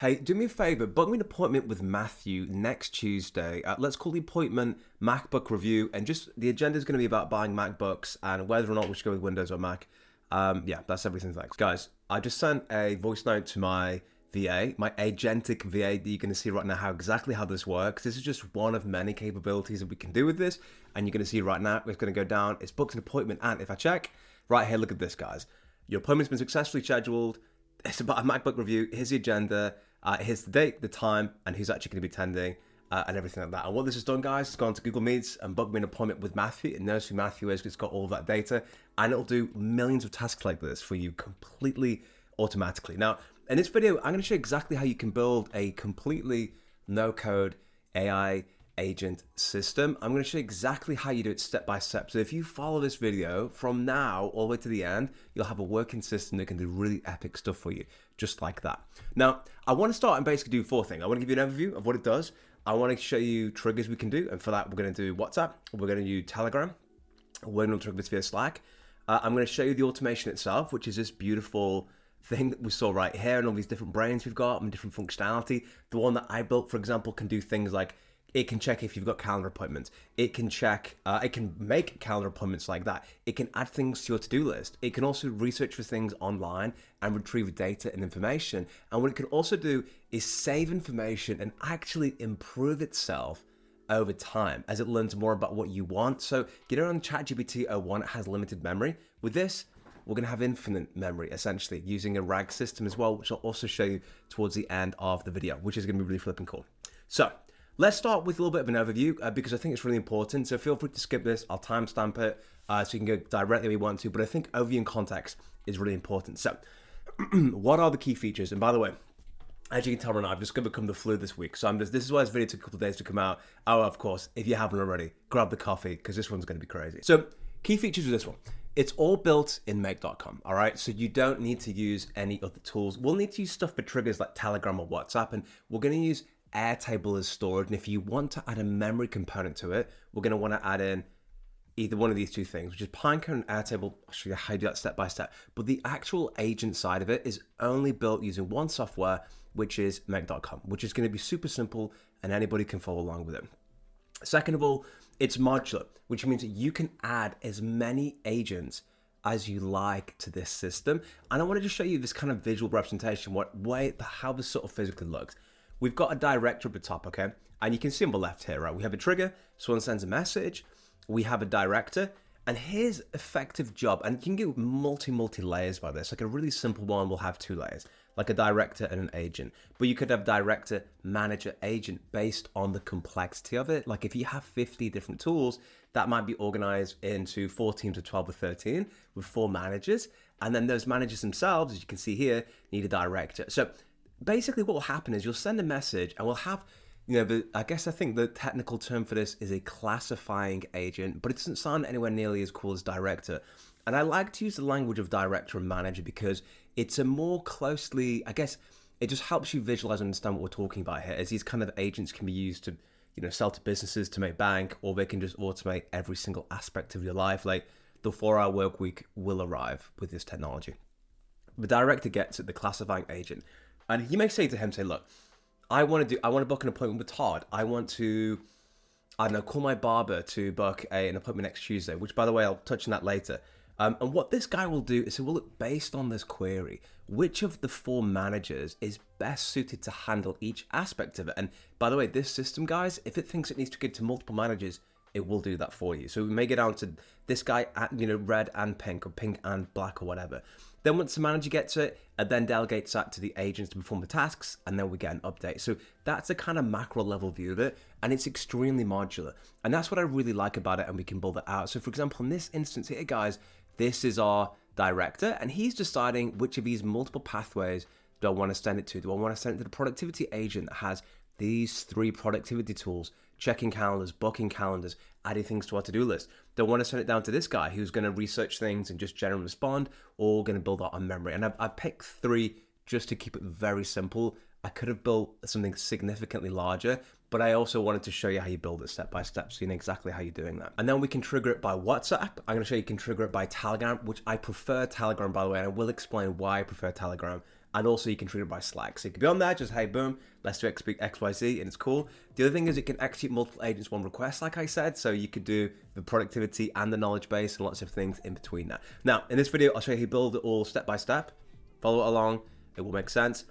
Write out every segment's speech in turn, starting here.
Hey, do me a favor, book me an appointment with Matthew next Tuesday. Let's call the appointment MacBook review, and just the agenda is going to be about buying MacBooks and whether or not we should go with Windows or Mac. Yeah, that's everything. Thanks, guys. I just sent a voice note to my VA, my agentic VA, that you're going to see right now exactly how this works. This is just one of many capabilities that we can do with this, and you're going to see right now it's going to go down. It's booked an appointment, and if I check right here, look at this, guys. Your appointment's been successfully scheduled. It's about a MacBook review. Here's the agenda. Here's the date, the time, and who's actually going to be attending, and everything like that. And what this has done, guys, is gone to Google Meets and booked me an appointment with Matthew. It knows who Matthew is. It's got all of that data, and it'll do millions of tasks like this for you completely automatically. Now, in this video, I'm going to show you exactly how you can build a completely no-code AI agent system. I'm going to show you exactly how you do it step by step. So if you follow this video from now all the way to the end, you'll have a working system that can do really epic stuff for you, just like that. Now, I want to start and basically do four things. I want to give you an overview of what it does. I want to show you triggers we can do. And for that, we're going to do WhatsApp. We're going to do Telegram. We're going to trigger this via Slack. I'm going to show you the automation itself, which is this beautiful thing that we saw right here and all these different brains we've got and different functionality. The one that I built, for example, can do things like it can check if you've got calendar appointments. It can check, it can make calendar appointments like that. It can add things to your to-do list. It can also research for things online and retrieve data and information. And what it can also do is save information and actually improve itself over time as it learns more about what you want. So you know, on ChatGPT 01, it has limited memory. With this, we're going to have infinite memory, essentially, using a RAG system as well, which I'll also show you towards the end of the video, which is going to be really flipping cool. So let's start with a little bit of an overview because I think it's really important. So feel free to skip this. I'll timestamp it so you can go directly where you want to. But I think overview and context is really important. So what are the key features? And by the way, as you can tell right now, I've just overcome the flu this week. So this is why this video took a couple of days to come out. Oh, of course, if you haven't already, grab the coffee because this one's going to be crazy. So key features of this one. It's all built in make.com, all right? So you don't need to use any other tools. We'll need to use stuff for triggers like Telegram or WhatsApp, and we're going to use Airtable as storage. And if you want to add a memory component to it, we're going to want to add in either one of these two things, which is Pinecone and Airtable. I'll show you how you do that step by step. But the actual agent side of it is only built using one software, which is make.com, which is going to be super simple and anybody can follow along with it. Second of all, it's modular, which means that you can add as many agents as you like to this system. And I wanted to show you this kind of visual representation, how this sort of physically looks. We've got a director at the top, okay? And you can see on the left here, right? We have a trigger, someone sends a message. We have a director, and his effective job, and you can get multi layers by this. Like a really simple one will have 2 layers, like a director and an agent. But you could have director, manager, agent based on the complexity of it. Like if you have 50 different tools, that might be organized into 4 teams of 12 or 13 with 4 managers. And then those managers themselves, as you can see here, need a director. So basically what will happen is you'll send a message and we'll have, I think the technical term for this is a classifying agent, but it doesn't sound anywhere nearly as cool as director. And I like to use the language of director and manager because it's a more closely, it just helps you visualize and understand what we're talking about here, as these kind of agents can be used to, sell to businesses to make bank, or they can just automate every single aspect of your life. Like the 4-hour work week will arrive with this technology. The director gets it, the classifying agent. And you may say to him, look, I want to book an appointment with Todd. I want to, call my barber to book an appointment next Tuesday, which by the way, I'll touch on that later. And what this guy will do is he will look based on this query, which of the 4 managers is best suited to handle each aspect of it. And by the way, this system, guys, if it thinks it needs to go to multiple managers, it will do that for you. So we may get down to this guy, red and pink, or pink and black, or whatever. Then once the manager gets it, it then delegates that to the agents to perform the tasks, and then we get an update. So that's a kind of macro level view of it, and it's extremely modular. And that's what I really like about it, and we can build it out. So for example, in this instance here, guys, this is our director, and he's deciding which of these multiple pathways do I want to send it to. Do I want to send it to the productivity agent that has these 3 productivity tools, checking calendars, booking calendars, adding things to our to-do list? Don't want to send it down to this guy who's going to research things and just generally respond, or going to build out on memory. And I've picked 3 just to keep it very simple. I could have built something significantly larger, but I also wanted to show you how you build it step by step, so you know exactly how you're doing that. And then we can trigger it by WhatsApp. I'm going to show you can trigger it by Telegram, which I prefer Telegram, by the way, and I will explain why I prefer Telegram And also you can trigger it by Slack. So you can be on there, just, hey, boom, let's do XYZ, and it's cool. The other thing is it can execute multiple agents one request, like I said. So you could do the productivity and the knowledge base and lots of things in between that. Now, in this video, I'll show you how to build it all step by step. Follow it along, it will make sense.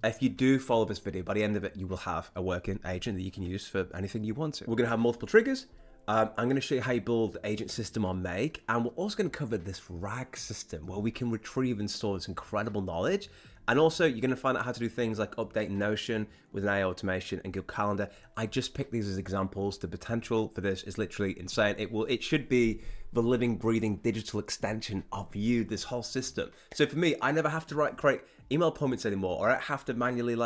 If you do follow this video, by the end of it, you will have a working agent that you can use for anything you want to. We're gonna have multiple triggers. I'm going to show you how you build the agent system on Make, and we're also going to cover this RAG system where we can retrieve and store this incredible knowledge. And also you're going to find out how to do things like update Notion with an AI automation and Google Calendar. I just picked these as examples. The potential for this is literally insane. It should be the living, breathing digital extension of you, this whole system. So for me, I never have to create email appointments anymore, or I have to manually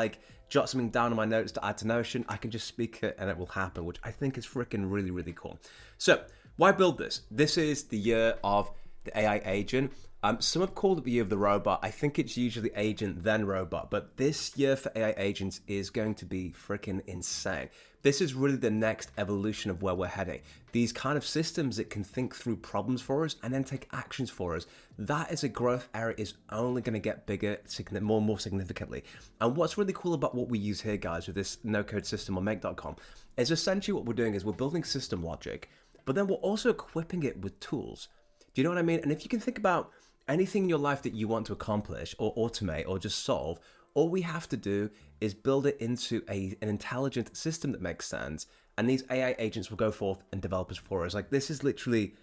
jot something down on my notes to add to Notion. I can just speak it and it will happen, which I think is freaking really, really cool. So why build this? This is the year of the AI agent. Some have called it the year of the robot. I think it's usually agent then robot, but this year for AI agents is going to be freaking insane. This is really the next evolution of where we're heading. These kind of systems that can think through problems for us and then take actions for us. That is a growth area, is only going to get bigger, more and more significantly. And what's really cool about what we use here, guys, with this no-code system on make.com, is essentially what we're doing is we're building system logic, but then we're also equipping it with tools. Do you know what I mean? And if you can think about anything in your life that you want to accomplish or automate or just solve, all we have to do is build it into an intelligent system that makes sense. And these AI agents will go forth and develop it for us. This is literally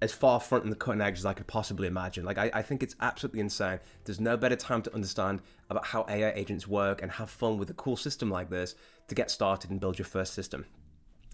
as far front in the cutting edge as I could possibly imagine. I think it's absolutely insane. There's no better time to understand about how AI agents work and have fun with a cool system like this to get started and build your first system.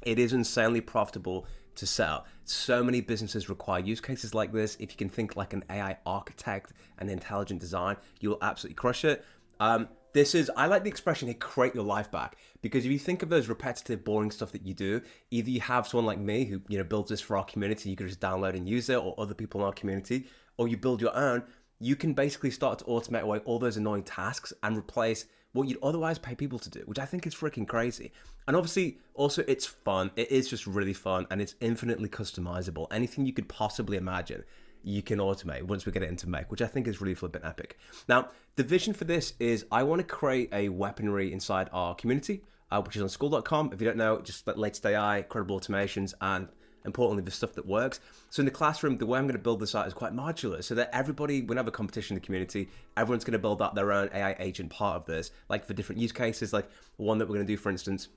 It is insanely profitable to sell. So many businesses require use cases like this. If you can think like an AI architect and intelligent design, you'll absolutely crush it. I like the expression, create your life back, because if you think of those repetitive, boring stuff that you do, either you have someone like me who builds this for our community, you can just download and use it, or other people in our community, or you build your own, you can basically start to automate away all those annoying tasks and replace what you'd otherwise pay people to do, which I think is freaking crazy. And obviously, also it's fun. It is just really fun, and it's infinitely customizable. Anything you could possibly imagine, you can automate once we get it into Make, which I think is really flipping epic. Now, the vision for this is I want to create a weaponry inside our community, which is on school.com. If you don't know, just latest AI, credible automations, and importantly, the stuff that works. So in the classroom, the way I'm going to build this out is quite modular, so that everybody, when we have a competition in the community, everyone's going to build out their own AI agent part of this, for different use cases. One that we're going to do, for instance,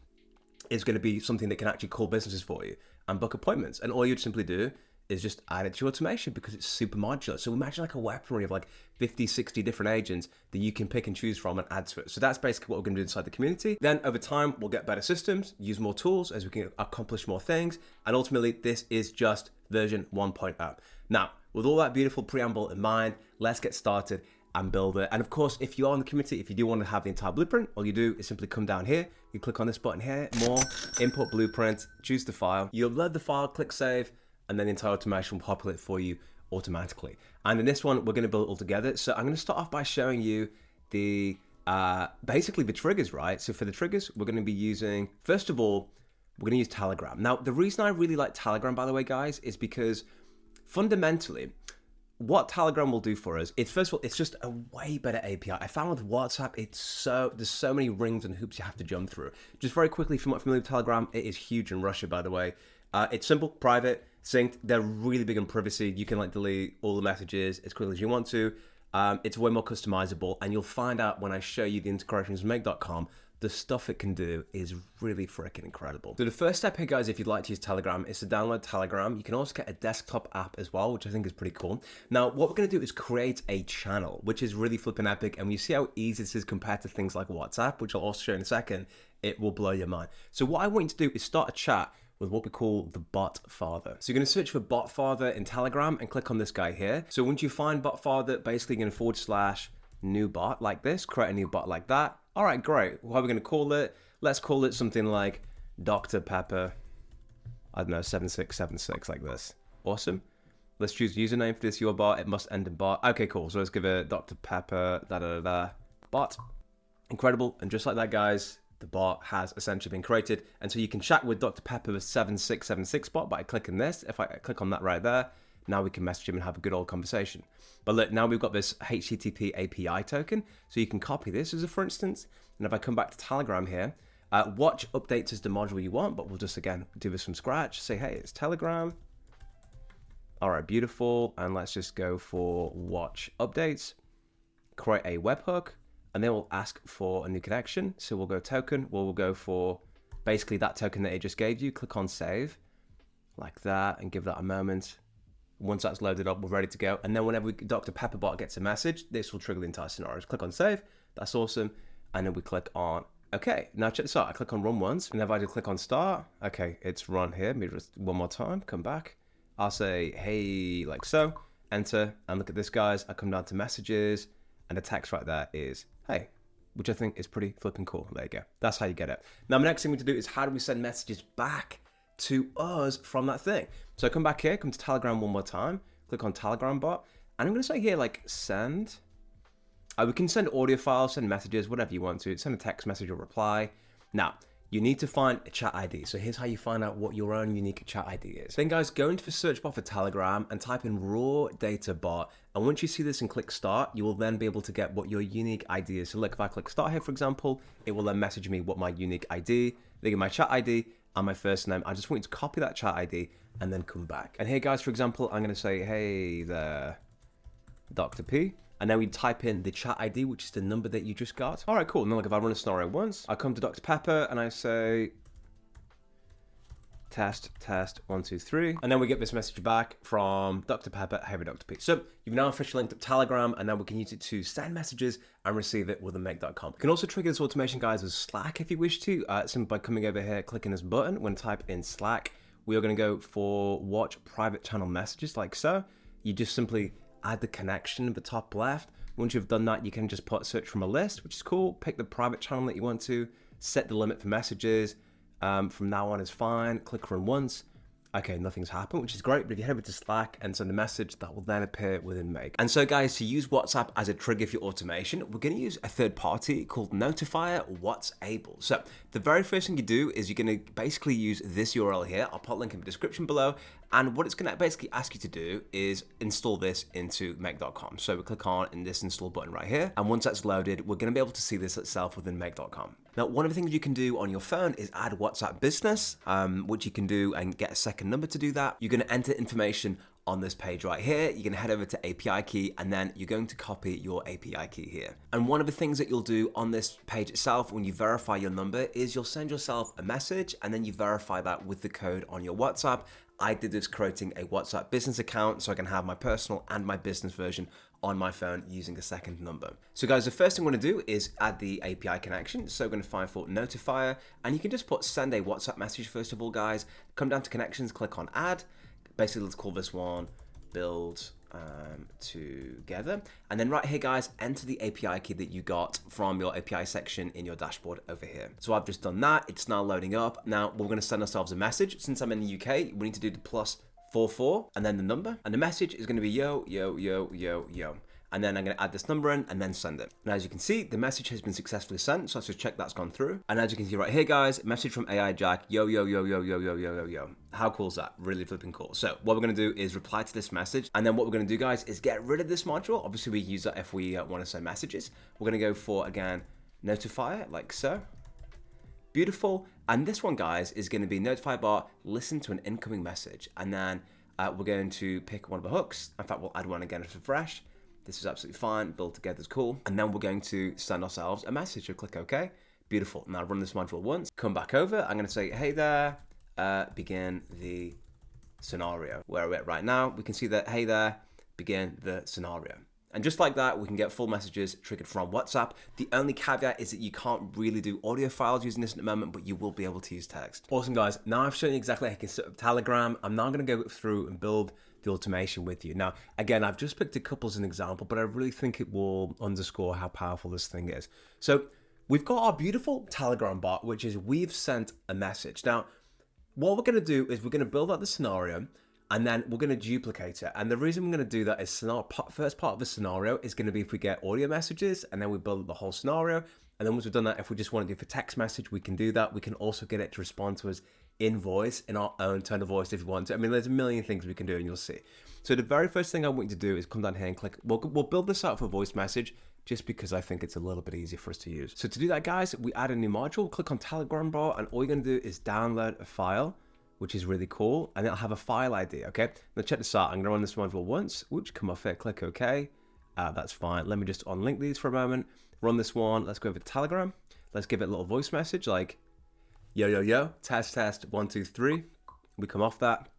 is going to be something that can actually call businesses for you and book appointments. And all you'd simply do is just add it to your automation because it's super modular. So imagine a weaponry of 50, 60 different agents that you can pick and choose from and add to it. So that's basically what we're going to do inside the community. Then over time, we'll get better systems, use more tools as we can accomplish more things. And ultimately, this is just version 1.0. Now, with all that beautiful preamble in mind, let's get started and build it. And of course, if you are in the community, if you do want to have the entire blueprint, all you do is simply come down here. You click on this button here, more, import blueprint, choose the file. You upload the file, click save, and then the entire automation will populate for you automatically. And in this one, we're going to build it all together. So I'm going to start off by showing you the basically the triggers, right? So for the triggers, we're going to be using, first of all, we're going to use Telegram. Now, the reason I really like Telegram, by the way, guys, is because fundamentally, what Telegram will do for us, first of all, it's just a way better API. I found with WhatsApp, there's so many rings and hoops you have to jump through. Just very quickly, if you're not familiar with Telegram, it is huge in Russia, by the way. It's simple, private, synced. They're really big on privacy. You can delete all the messages as quickly as you want to. It's way more customizable, and you'll find out when I show you the integrations with make.com, the stuff it can do is really freaking incredible. So the first step here, guys, if you'd like to use Telegram, is to download Telegram. You can also get a desktop app as well, which I think is pretty cool. Now, what we're going to do is create a channel, which is really flipping epic. And when you see how easy this is compared to things like WhatsApp, which I'll also show in a second, it will blow your mind. So what I want you to do is start a chat with what we call the bot father. So you're going to search for bot father in Telegram and click on this guy here. So once you find bot father, basically you're going to / new bot like this, create a new bot like that. All right, great. What are we going to call it? Let's call it something like Dr. Pepper, I don't know, 7676 like this. Awesome. Let's choose username for this, your bot. It must end in bot. Okay, cool. So let's give it Dr. Pepper, bot. Incredible. And just like that, guys, the bot has essentially been created. And so you can chat with Dr. Pepper with 7676 bot by clicking this. If I click on that right there, Now we can message him and have a good old conversation. But look, now we've got this HTTP API token. So you can copy this as a for instance. And if I come back to Telegram here, watch updates as the module you want, but we'll just again do this from scratch. Say, hey, it's Telegram. All right, beautiful. And let's just go for watch updates, create a webhook, and then we'll ask for a new connection. So we'll go token, we'll go for basically that token that it just gave you. Click on save like that and give that a moment. Once that's loaded up, we're ready to go. And then whenever Dr. Pepperbot gets a message, this will trigger the entire scenario. Just click on save, that's awesome. And then we click on okay. Now check this out, I click on run once, and if I just click on start, okay, it's run here. Maybe just one more time, come back. I'll say, hey, like so, enter, and look at this, guys. I come down to messages, and the text right there is, hey, which I think is pretty flipping cool. There you go. That's how you get it. Now, the next thing we need to do is how do we send messages back to us from that thing? So come back here, come to Telegram one more time, click on Telegram bot, and I'm gonna say here, like send. We can send audio files, send messages, whatever you want to, send a text message or reply. Now, you need to find a chat ID. So here's how you find out what your own unique chat ID is. Then guys, go into the search bar for Telegram and type in raw data bot. And once you see this and click start, you will then be able to get what your unique ID is. So look, if I click start here, for example, it will then message me what my unique ID, they get my chat ID and my first name. I just want you to copy that chat ID and then come back. And here guys, for example, I'm gonna say, hey there, Dr. P. And then we type in the chat ID, which is the number that you just got. All right, cool. Now, like if I run a scenario once, I come to Dr. Pepper and I say, test, 1, 2, 3. And then we get this message back from Dr. Pepper, hey, Dr. P. So you've now officially linked up Telegram, and now we can use it to send messages and receive it within Make.com. You can also trigger this automation, guys, with Slack if you wish to. Simply by coming over here, clicking this button. We're gonna type in Slack. We are gonna go for watch private channel messages like so. You just simply add the connection at the top left. Once you've done that, you can just put search from a list, which is cool. Pick the private channel that you want to, set the limit for messages. From now on is fine. Click run once. Okay, nothing's happened, which is great. But if you head over to Slack and send a message, that will then appear within Make. And so guys, to use WhatsApp as a trigger for your automation, we're gonna use a third party called Notifier What'sable. So the very first thing you do is you're gonna basically use this URL here. I'll put a link in the description below. And what it's gonna basically ask you to do is install this into Make.com. So we click on in this install button right here. And once that's loaded, we're gonna be able to see this itself within Make.com. Now, one of the things you can do on your phone is add WhatsApp Business, which you can do and get a second number to do that. You're gonna enter information on this page right here. You're gonna head over to API key, and then you're going to copy your API key here. And one of the things that you'll do on this page itself when you verify your number is you'll send yourself a message, and then you verify that with the code on your WhatsApp. I did this creating a WhatsApp business account so I can have my personal and my business version on my phone using a second number. So guys, the first thing we're gonna do is add the API connection. So we're gonna find for Notifier, and you can just put send a WhatsApp message first of all, guys. Come down to connections, click on add. Basically, let's call this one build together. And then right here, guys, enter the API key that you got from your API section in your dashboard over here. So I've just done that. It's now loading up. Now we're gonna send ourselves a message. Since I'm in the UK, we need to do the +44 and then the number. And the message is gonna be yo, yo, yo, yo, yo. And then I'm gonna add this number in and then send it. And as you can see, the message has been successfully sent. So let's just check that's gone through. And as you can see right here, guys, message from AI Jack, yo, yo, yo, yo, yo, yo, yo, yo, yo. How cool is that? Really flipping cool. So what we're gonna do is reply to this message. And then what we're gonna do, guys, is get rid of this module. Obviously we use that if we wanna send messages. We're gonna go for, again, Notifier, like so. Beautiful. And this one, guys, is gonna be Notifier bar, listen to an incoming message. And then we're going to pick one of the hooks. In fact, we'll add one again to refresh. This is absolutely fine, build together is cool. And then we're going to send ourselves a message, so click OK. Beautiful, now run this module once, come back over, I'm gonna say, hey there, begin the scenario. Where we're at right now, we can see that, hey there, begin the scenario. And just like that, we can get full messages triggered from WhatsApp. The only caveat is that you can't really do audio files using this at the moment, but you will be able to use text. Awesome, guys. Now I've shown you exactly how you can set up Telegram. I'm now gonna go through and build the automation with you. Now, again, I've just picked a couple as an example, but I really think it will underscore how powerful this thing is. So we've got our beautiful Telegram bot, which is we've sent a message. Now, what we're gonna do is we're gonna build out the scenario, and then we're gonna duplicate it. And the reason we're gonna do that is first part of the scenario is gonna be if we get audio messages, and then we build the whole scenario, And then once we've done that, if we just want to do for text message, we can do that. We can also get it to respond to us in voice, in our own tone of voice if you want to. I mean, there's a million things we can do and you'll see. So the very first thing I want you to do is come down here and click, we'll build this out for voice message just because I think it's a little bit easier for us to use. So to do that, guys, we add a new module, click on Telegram bar, and all you're gonna do is download a file, which is really cool, and it'll have a file ID, okay? Now check this out, I'm gonna run this module once, which come off here, click OK. That's fine. Let me just unlink these for a moment, run this one, let's go over to Telegram. Let's give it a little voice message like, yo, yo, yo, test, 1, 2, 3. We come off that,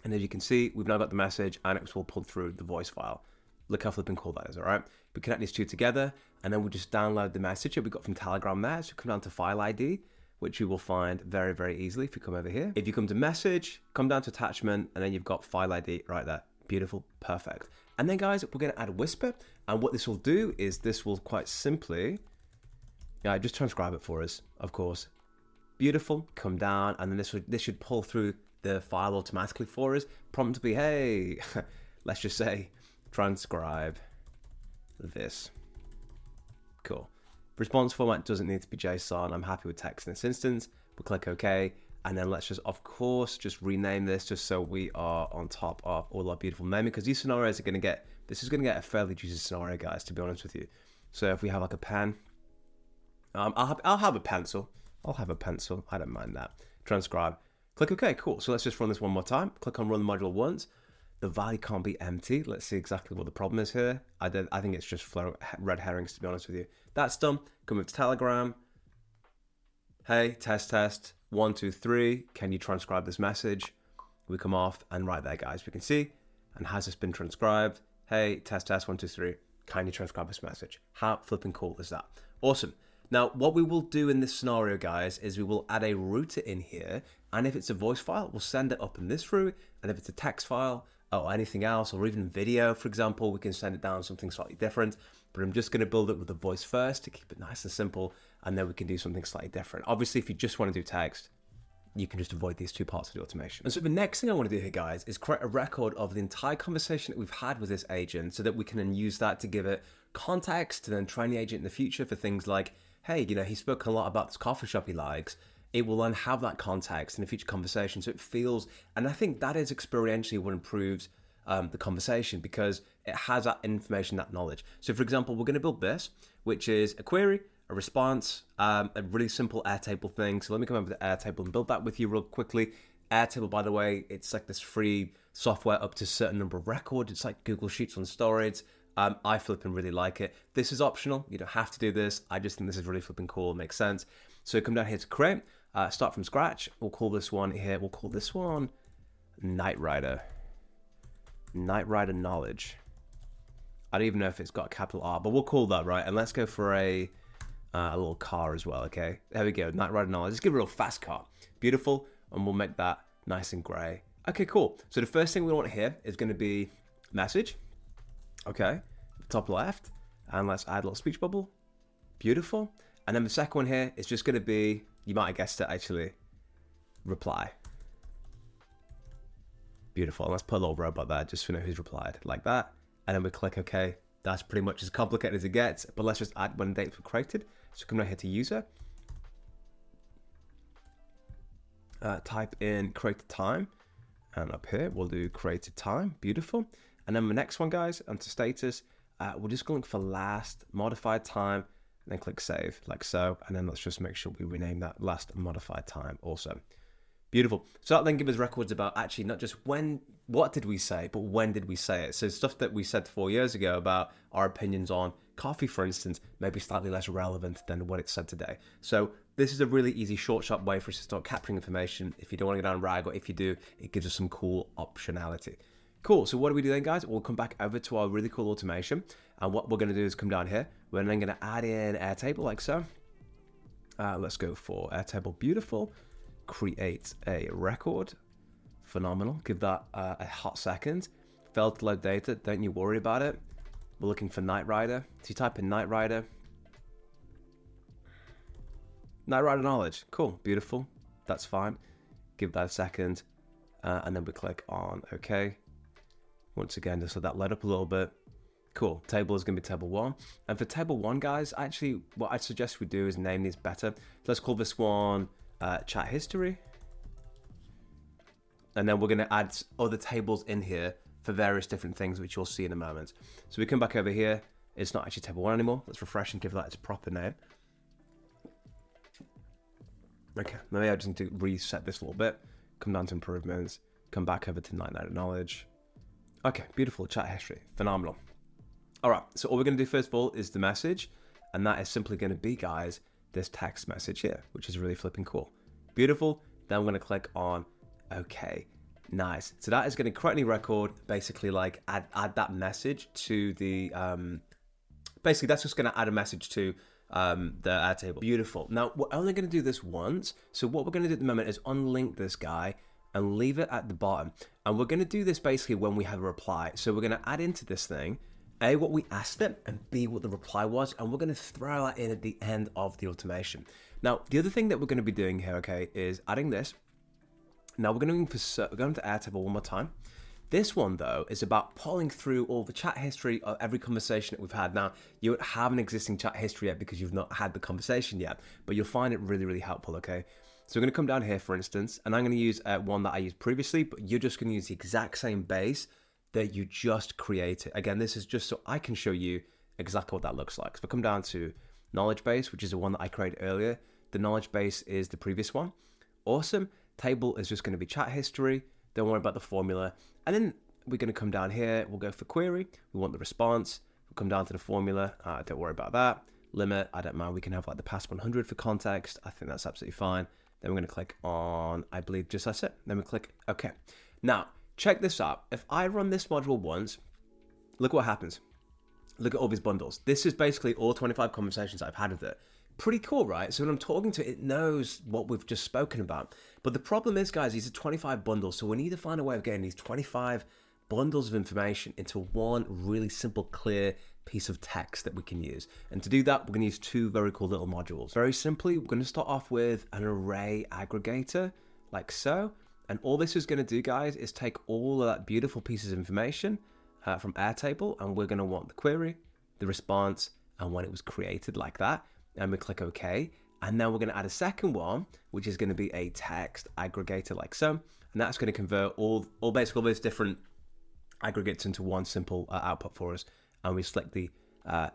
and as you can see, we've now got the message, and it will pull through the voice file. Look how flipping cool that is, all right? We connect these two together, and then we just download the message that we got from Telegram there. So come down to File ID, which you will find very, very easily if you come over here. If you come to Message, come down to Attachment, and then you've got File ID right there. Beautiful, perfect. And then, guys, we're going to add Whisper, and what this will do is this will quite simply, just transcribe it for us, of course. Beautiful, come down, and then this should pull through the file automatically for us. Prompt to be, hey, let's just say, transcribe this. Cool. Response format doesn't need to be JSON. I'm happy with text in this instance. We'll click OK, and then let's just, of course, just rename this just so we are on top of all our beautiful naming, because these scenarios are going to get, this is going to get a fairly juicy scenario, guys, to be honest with you. So if we have like a pen, I'll have a pencil. I'll have a pencil. I don't mind that. Transcribe. Click OK. Cool. So let's just run this one more time. Click on Run the module once. The value can't be empty. Let's see exactly what the problem is here. I think it's just red herrings, to be honest with you. That's done. Come over to Telegram. Hey, test, 1, 2, 3. Can you transcribe this message? We come off, and right there, guys, we can see. And has this been transcribed? Hey, test, 1, 2, 3. Can you transcribe this message? How flipping cool is that? Awesome. Now, what we will do in this scenario, guys, is we will add a router in here. And if it's a voice file, we'll send it up in this route. And if it's a text file or anything else, or even video, for example, we can send it down something slightly different. But I'm just going to build it with the voice first to keep it nice and simple. And then we can do something slightly different. Obviously, if you just want to do text, you can just avoid these two parts of the automation. And so the next thing I want to do here, guys, is create a record of the entire conversation that we've had with this agent so that we can then use that to give it context to then train the agent in the future for things like, hey, he spoke a lot about this coffee shop he likes. It will then have that context in a future conversation. So it feels, and I think that is experientially what improves the conversation, because it has that information, that knowledge. So for example, we're going to build this, which is a query, a response, a really simple Airtable thing. So let me come over to Airtable and build that with you real quickly. Airtable, by the way, it's like this free software up to a certain number of records. It's like Google Sheets on steroids. I flipping really like it. This is optional. You don't have to do this. I just think this is really flipping cool. It makes sense. So come down here to create, start from scratch. We'll call this one here. We'll call this one Knight Rider. Knight Rider Knowledge. I don't even know if it's got a capital R, but we'll call that, right? And let's go for a little car as well, okay? There we go, Knight Rider Knowledge. Let's give it a real fast car. Beautiful, and we'll make that nice and gray. Okay, cool. So the first thing we want here is going to be message. Okay, top left, and let's add a little speech bubble. Beautiful. And then the second one here is just going to be, you might have guessed it actually, reply. Beautiful. And let's put a little robot there just to know who's replied, like that. And then we click OK. That's pretty much as complicated as it gets, but let's just add when dates were created. So come right here to user. Type in created time, and up here we'll do created time. Beautiful. And then the next one, guys, onto status, we're just going for last modified time, and then click save, like so. And then let's just make sure we rename that last modified time also. Beautiful. So that then gives us records about actually not just what did we say, but when did we say it. So stuff that we said 4 years ago about our opinions on coffee, for instance, may be slightly less relevant than what it said today. So this is a really easy, short, sharp way for us to start capturing information. If you don't want to go down RAG, or if you do, it gives us some cool optionality. Cool. So what do we do then, guys? We'll come back over to our really cool automation. And what we're going to do is come down here. We're then going to add in Airtable like so. Let's go for Airtable. Beautiful. Create a record. Phenomenal. Give that a hot second. Failed to load data. Don't you worry about it. We're looking for Knight Rider. So you type in Knight Rider. Knight Rider Knowledge. Cool. Beautiful. That's fine. Give that a second. And then we click on OK. Once again, just let that load up a little bit. Cool. Table is going to be table 1. And for table 1, guys, actually, what I'd suggest we do is name these better. Let's call this one chat history. And then we're going to add other tables in here for various different things, which you'll see in a moment. So we come back over here. It's not actually table 1 anymore. Let's refresh and give that its proper name. Okay, maybe I just need to reset this a little bit. Come down to improvements. Come back over to night knowledge. Okay, beautiful. Chat history. Phenomenal. All right, so all we're going to do first of all is the message, and that is simply going to be, guys, this text message here, which is really flipping cool. Beautiful. Then we're going to click on OK. Nice. So that is going to correctly record, basically like add that message to the, basically that's just going to add a message to the Airtable. Beautiful. Now, we're only going to do this once. So what we're going to do at the moment is unlink this guy and leave it at the bottom. And we're going to do this basically when we have a reply. So we're going to add into this thing, A, what we asked it, and B, what the reply was, and we're going to throw that in at the end of the automation. Now, the other thing that we're going to be doing here, okay, is adding this. Now we're going to Airtable one more time. This one, though, is about pulling through all the chat history of every conversation that we've had. Now, you don't have an existing chat history yet because you've not had the conversation yet, but you'll find it really, really helpful, okay? So we're going to come down here, for instance, and I'm going to use one that I used previously, but you're just going to use the exact same base that you just created. Again, this is just so I can show you exactly what that looks like. So if I come down to knowledge base, which is the one that I created earlier, the knowledge base is the previous one. Awesome. Table is just going to be chat history. Don't worry about the formula. And then we're going to come down here. We'll go for query. We want the response. We'll come down to the formula. Don't worry about that. Limit, I don't mind. We can have like the past 100 for context. I think that's absolutely fine. Then we're going to click on, I believe just that's it. Then we click OK. Now, check this out. If I run this module once, look what happens. Look at all these bundles. This is basically all 25 conversations I've had with it. Pretty cool, right? So when I'm talking to it, it knows what we've just spoken about. But the problem is, guys, these are 25 bundles. So we need to find a way of getting these 25 bundles of information into one really simple, clear piece of text that we can use. And to do that, we're going to use two very cool little modules. Very simply, we're going to start off with an array aggregator, like so. And all this is going to do, guys, is take all of that beautiful pieces of information from Airtable, and we're going to want the query, the response, and when it was created, like that. And we click OK. And then we're going to add a second one, which is going to be a text aggregator, like so. And that's going to convert all basically all those different aggregates into one simple output for us. And we select the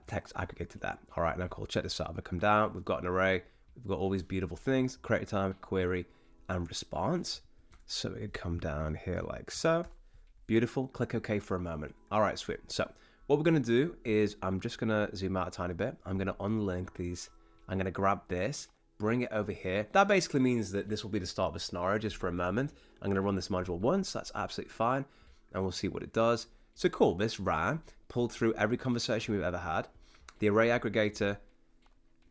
text aggregator there. All right, now cool. Check this out. If I come down, we've got an array. We've got all these beautiful things: create time, query, and response. So we could come down here like so. Beautiful. Click OK for a moment. All right, sweet. So what we're going to do is I'm just going to zoom out a tiny bit. I'm going to unlink these. I'm going to grab this, bring it over here. That basically means that this will be the start of a scenario just for a moment. I'm going to run this module once. That's absolutely fine. And we'll see what it does. So cool. This ran, pulled through every conversation we've ever had. The array aggregator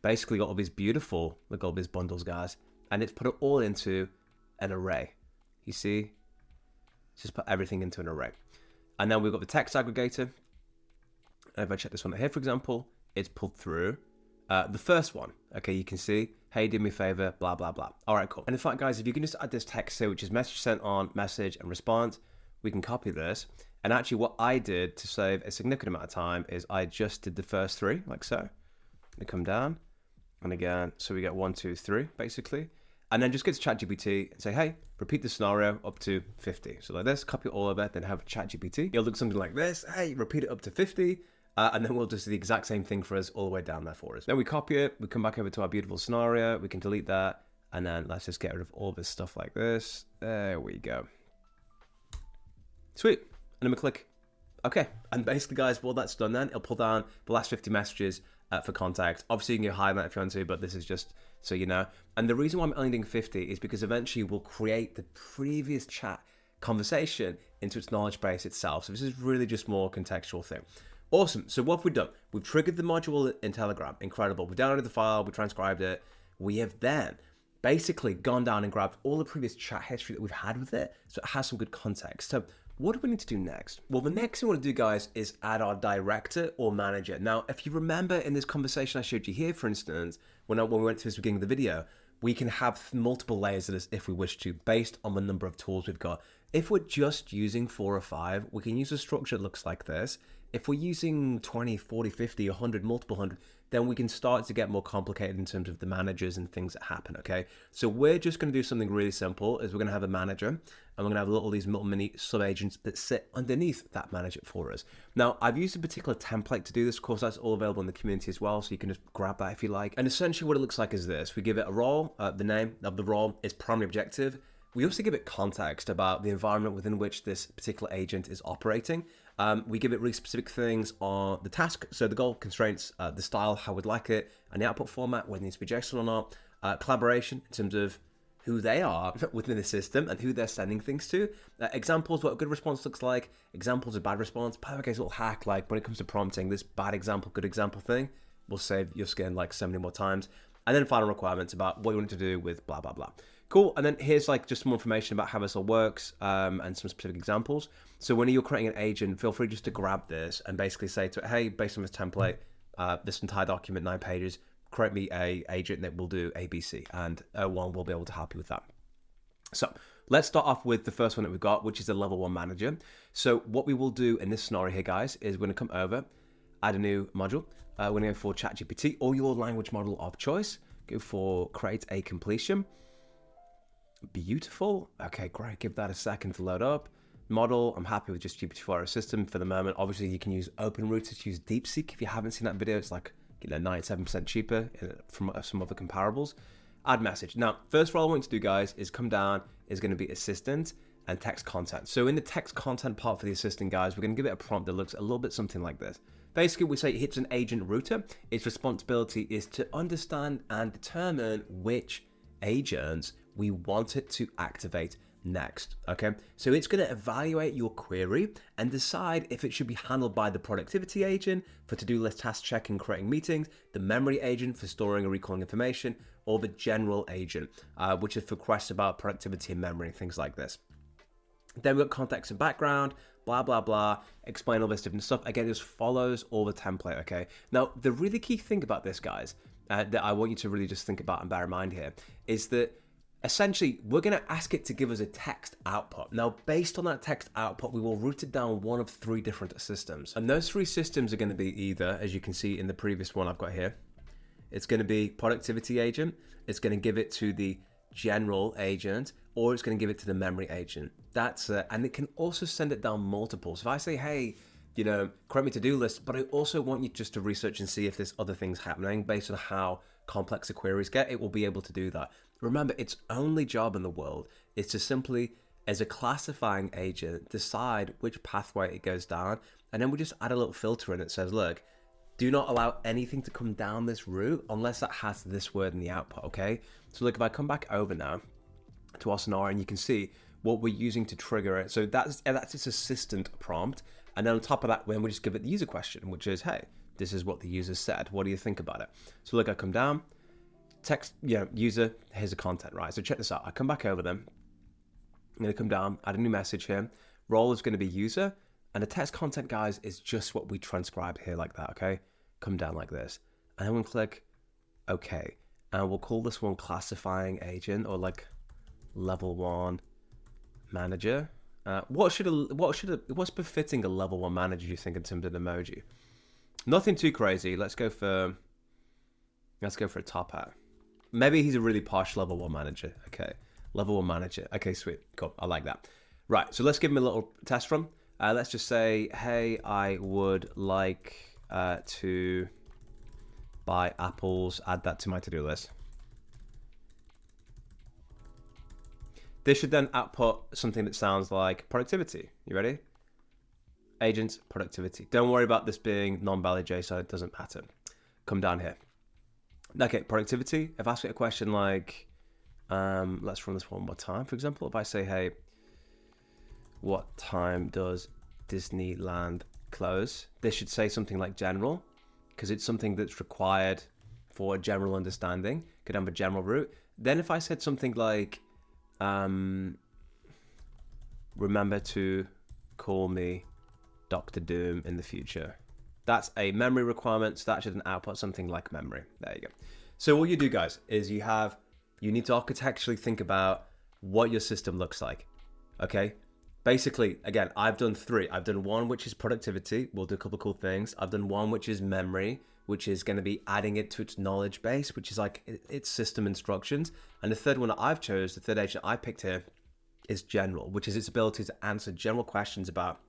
basically got all these beautiful, look at all these bundles, guys. And it's put it all into an array. You see? Just put everything into an array. And then we've got the text aggregator. And if I check this one here, for example, it's pulled through the first one. Okay, you can see, hey, do me a favor, blah, blah, blah. All right, cool. And in fact, guys, if you can just add this text here, which is message sent on, message, and response, we can copy this. And actually what I did to save a significant amount of time is I just did the first three, like so. And come down. And again, so we get 1, 2, 3, basically. And then just get to ChatGPT and say, hey, repeat the scenario up to 50. So like this, copy all of it, then have ChatGPT. It'll look something like this. Hey, repeat it up to 50. And then we'll just do the exact same thing for us all the way down there for us. Then we copy it. We come back over to our beautiful scenario. We can delete that. And then let's just get rid of all this stuff like this. There we go. Sweet. And then we click OK. And basically, guys, while that's done then, it'll pull down the last 50 messages for contact. Obviously, you can go higher than that if you want to, but this is just so you know. And the reason why I'm only doing 50 is because eventually we'll create the previous chat conversation into its knowledge base itself. So this is really just more contextual thing. Awesome. So what have we done? We've triggered the module in Telegram. Incredible. We downloaded the file. We transcribed it. We have then basically gone down and grabbed all the previous chat history that we've had with it. So it has some good context. So what do we need to do next? Well, the next thing we want to do, guys, is add our director or manager. Now, if you remember in this conversation I showed you here, for instance, when we went to the beginning of the video, we can have multiple layers of this if we wish to, based on the number of tools we've got. If we're just using 4 or 5, we can use a structure that looks like this. If we're using 20, 40, 50, 100, multiple hundred, then we can start to get more complicated in terms of the managers and things that happen, okay? So we're just going to do something really simple, is we're going to have a manager, and we're going to have all these little mini sub-agents that sit underneath that manager for us. Now, I've used a particular template to do this. Of course, that's all available in the community as well, so you can just grab that if you like. And essentially what it looks like is this. We give it a role. The name of the role is primary objective. We also give it context about the environment within which this particular agent is operating. We give it really specific things on the task, so the goal, constraints, the style, how we'd like it, and the output format, whether it needs to be JSON or not, collaboration in terms of who they are within the system and who they're sending things to, examples, what a good response looks like, examples of bad response. By the way, guys, a little hack, like when it comes to prompting, this bad example, good example thing will save your skin like so many more times. And then final requirements about what you want to do with blah, blah, blah. Cool, and then here's like just more information about how this all works and some specific examples. So when you're creating an agent, feel free just to grab this and basically say to it, hey, based on this template, this entire document, 9 pages, create me a agent that will do ABC, and O1 will be able to help you with that. So let's start off with the first one that we've got, which is the level 1 manager. So what we will do in this scenario here, guys, is we're going to come over, add a new module. We're going to go for ChatGPT or your language model of choice. Go for create a completion. Beautiful. Okay, great. Give that a second to load up. Model, I'm happy with just GPT-4 system for the moment. Obviously, you can use OpenRouter to use DeepSeek. If you haven't seen that video, it's like 97% cheaper from some other comparables. Add message. Now, first role I want you to do, guys, is come down, is going to be assistant and text content. So in the text content part for the assistant, guys, we're going to give it a prompt that looks a little bit something like this. Basically, we say it hits an agent router. Its responsibility is to understand and determine which agents we want it to activate next, okay? So it's going to evaluate your query and decide if it should be handled by the productivity agent for to-do list task checking, creating meetings, the memory agent for storing and recalling information, or the general agent, which is for requests about productivity and memory, things like this. Then we've got context and background, blah, blah, blah, explain all this different stuff. Again, this follows all the template, okay? Now, the really key thing about this, guys, that I want you to really just think about and bear in mind here is that essentially, we're going to ask it to give us a text output. Now, based on that text output, we will route it down one of 3 different systems. And those 3 systems are going to be either, as you can see in the previous one I've got here, it's going to be productivity agent, it's going to give it to the general agent, or it's going to give it to the memory agent. That's and it can also send it down multiple. So if I say, hey, create me to-do list, but I also want you just to research and see if there's other things happening based on how complex the queries get, it will be able to do that. Remember, its only job in the world is to simply, as a classifying agent, decide which pathway it goes down, and then we just add a little filter in it that says, look, do not allow anything to come down this route unless that has this word in the output, okay? So look, if I come back over now to our scenario, and you can see what we're using to trigger it. So that's its assistant prompt, and then on top of that, when we just give it the user question, which is, hey, this is what the user said. What do you think about it? So look, I come down, text, user, here's the content, right? So check this out. I come back over them. I'm going to come down, add a new message here. Role is going to be user. And the text content, guys, is just what we transcribed here like that, okay? Come down like this. And then we'll click OK. And we'll call this one classifying agent or like level 1 manager. What's befitting a level 1 manager, do you think, in terms of an emoji? Nothing too crazy. Let's go for a top hat. Maybe he's a really posh level 1 manager. Okay, level 1 manager. Okay, sweet, cool. I like that. Right, so let's give him a little test run. Let's just say, hey, I would like to buy apples. Add that to my to-do list. This should then output something that sounds like productivity. You ready? Agents, productivity. Don't worry about this being non-valid JSON. It doesn't matter. Come down here. Okay, productivity. If I ask it a question like, let's run this one more time. For example, if I say, hey, what time does Disneyland close? This should say something like general, because it's something that's required for a general understanding. Could have a general route. Then if I said something like, remember to call me Dr. Doom in the future. That's a memory requirement, so that should output something like memory. There you go. So what you do, guys, is you need to architecturally think about what your system looks like, okay? basically, again, I've done three. I've done one, which is productivity. We'll do a couple of cool things. I've done one, which is memory, which is going to be adding it to its knowledge base, which is like its system instructions. And the third one that I've chose, the third agent I picked here, is general, which is its ability to answer general questions about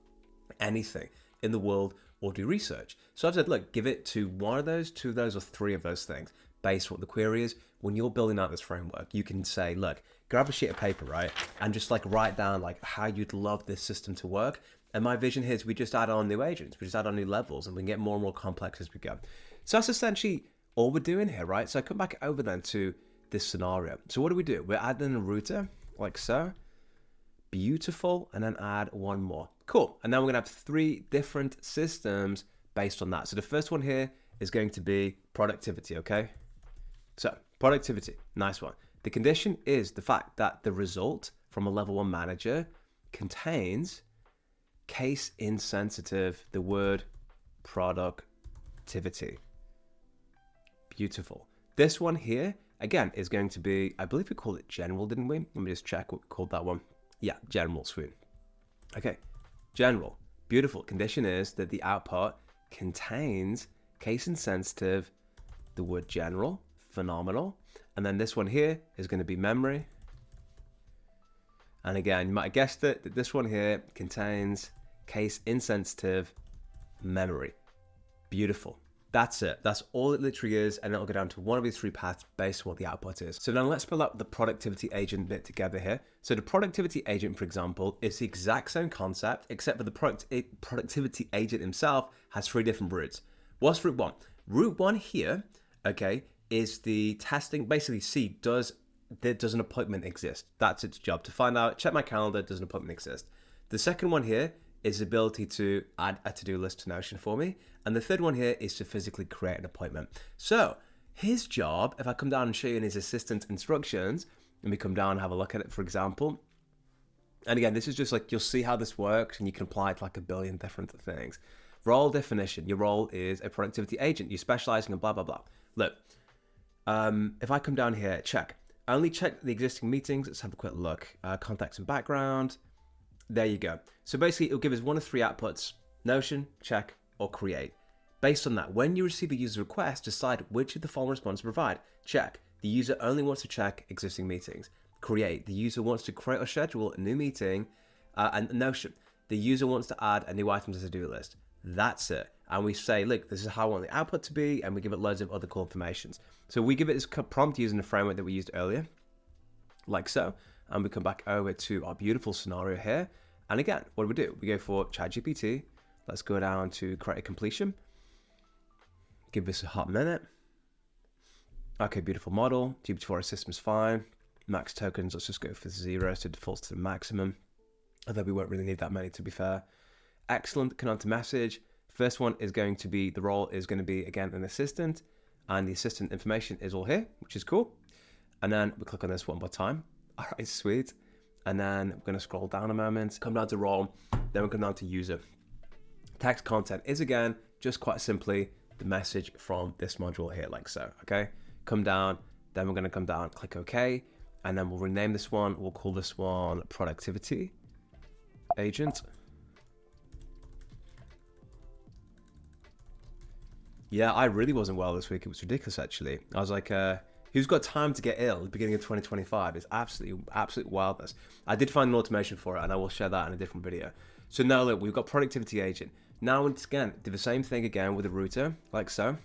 anything in the world or do research. So I've said, look, give it to one of those, two of those, or three of those things based on what the query is. When you're building out this framework, you can say, look, grab a sheet of paper, right? And just like write down like how you'd love this system to work. And my vision here is we just add on new agents, we just add on new levels, and we can get more and more complex as we go. So that's essentially all we're doing here, right? So I come back over then to this scenario. So what do? We're adding a router like so. Beautiful. And then add one more. Cool. And now we're going to have three different systems based on that. So the first one here is going to be productivity, okay? So productivity, nice one. The condition is the fact that the result from a level 1 manager contains case insensitive, the word productivity. Beautiful. This one here, again, is going to be, I believe we called it general, didn't we? Let me just check what we called that one. Yeah, general, sweet. Okay, general. Beautiful. Condition is that the output contains case insensitive, the word general. Phenomenal. And then this one here is going to be memory. And again, you might have guessed it, that this one here contains case insensitive memory. Beautiful. That's it. That's all it literally is. And it'll go down to one of these three paths based on what the output is. So now let's pull up the productivity agent bit together here. So the productivity agent, for example, is the exact same concept, except for the productivity agent himself has three different routes. What's route one? Route one here, okay, is the testing. Basically, see, does an appointment exist? That's its job, to find out, check my calendar, does an appointment exist? The second one here is the ability to add a to-do list to Notion for me. And the third one here is to physically create an appointment. So his job, if I come down and show you in his assistant instructions, and we come down and have a look at it, for example. And again, this is just like, you'll see how this works and you can apply it to like a billion different things. Role definition, your role is a productivity agent. You're specializing in blah, blah, blah. Look, if I come down here, check. Only check the existing meetings. Let's have a quick look. Context and background. There you go. So basically, it'll give us one of three outputs: Notion, check, or create. Based on that, when you receive a user request, decide which of the following responses to provide. Check. The user only wants to check existing meetings. Create. The user wants to create or schedule a new meeting. And Notion. The user wants to add a new item to the to-do list. That's it. And we say, look, this is how I want the output to be, and we give it loads of other cool informations. So we give it this prompt using the framework that we used earlier, like so. And we come back over to our beautiful scenario here. And again, what do? We go for ChatGPT. Let's go down to create a completion. Give this a hot minute. Okay, beautiful model. GPT-4 system's fine. Max tokens, let's just go for 0, so it defaults to the maximum. Although we won't really need that many, to be fair. Excellent, come on to message. First one is going to be, the role is going to be, again, an assistant. And the assistant information is all here, which is cool. And then we click on this one more time. All right, sweet. And then we're going to scroll down a moment, come down to role, then we come down to user. Text content is, again, just quite simply the message from this module here, like so, okay? Come down, then we're going to come down, click OK, and then we'll rename this one. We'll call this one productivity agent. Yeah, I really wasn't well this week. It was ridiculous, actually. I was like, who's got time to get ill at the beginning of 2025? It's absolute wildness. I did find an automation for it, and I will share that in a different video. So now look, we've got productivity agent. Now, once again, do the same thing again with the router, like so.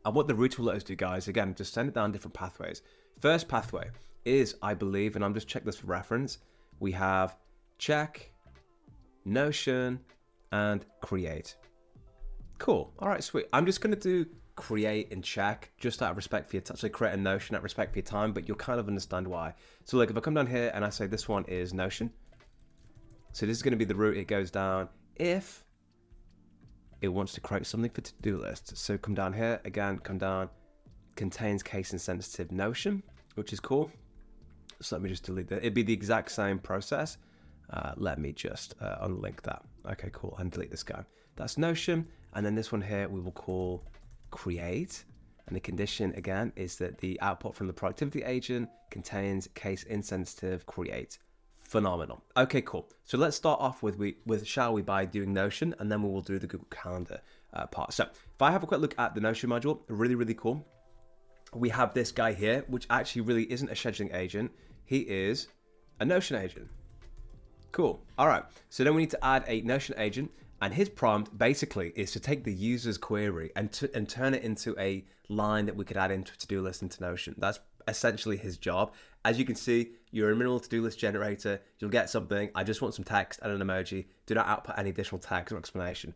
And what the router will let us do, guys, again, just send it down different pathways. First pathway is, I believe, and I'm just check this for reference, we have check, Notion, and create. Cool. All right, sweet. I'm just going to do create and check just out of respect for your time. So create a Notion out of respect for your time, but you'll kind of understand why. So like if I come down here and I say this one is Notion. So this is going to be the route it goes down if it wants to create something for to-do lists. So come down here, again, come down, contains case insensitive Notion, which is cool. So let me just delete that. It'd be the exact same process. Let me just unlink that. Okay, cool. And delete this guy. That's Notion. And then this one here we will call create. And the condition again is that the output from the productivity agent contains case insensitive create. Phenomenal. Okay, cool. So let's start off with shall we, by doing Notion, and then we will do the Google Calendar part. So if I have a quick look at the Notion module, really, really cool. We have this guy here, which actually really isn't a scheduling agent. He is a Notion agent. Cool. All right. So then we need to add a Notion agent, and his prompt basically is to take the user's query and turn it into a line that we could add into a to-do list into Notion. That's essentially his job. As you can see, you're a minimal to-do list generator. You'll get something. I just want some text and an emoji. Do not output any additional text or explanation.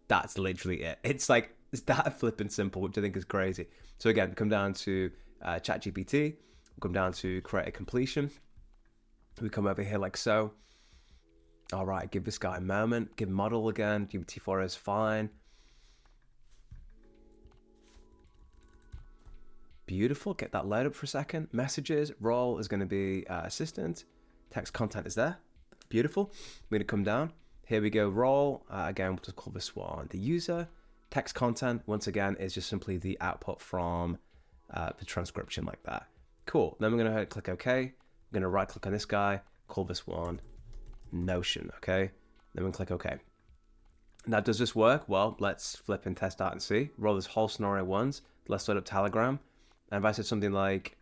That's literally it. It's that flipping simple, which I think is crazy. So again, come down to ChatGPT. Come down to create a completion. We come over here like so. All right, give this guy a moment. Give model again. GPT-4 is fine. Beautiful. Get that load up for a second. Messages. Role is going to be assistant. Text content is there. Beautiful. We're going to come down. Here we go. Role. Again, we'll just call this one the user. Text content, once again, is just simply the output from the transcription like that. Cool. Then we're going to click OK. We're going to right click on this guy. Call this one Notion. Okay. Then we click OK. Now, does this work? Well, let's flip and test out and see. Roll this whole scenario once. Let's load up Telegram. And if I said something like,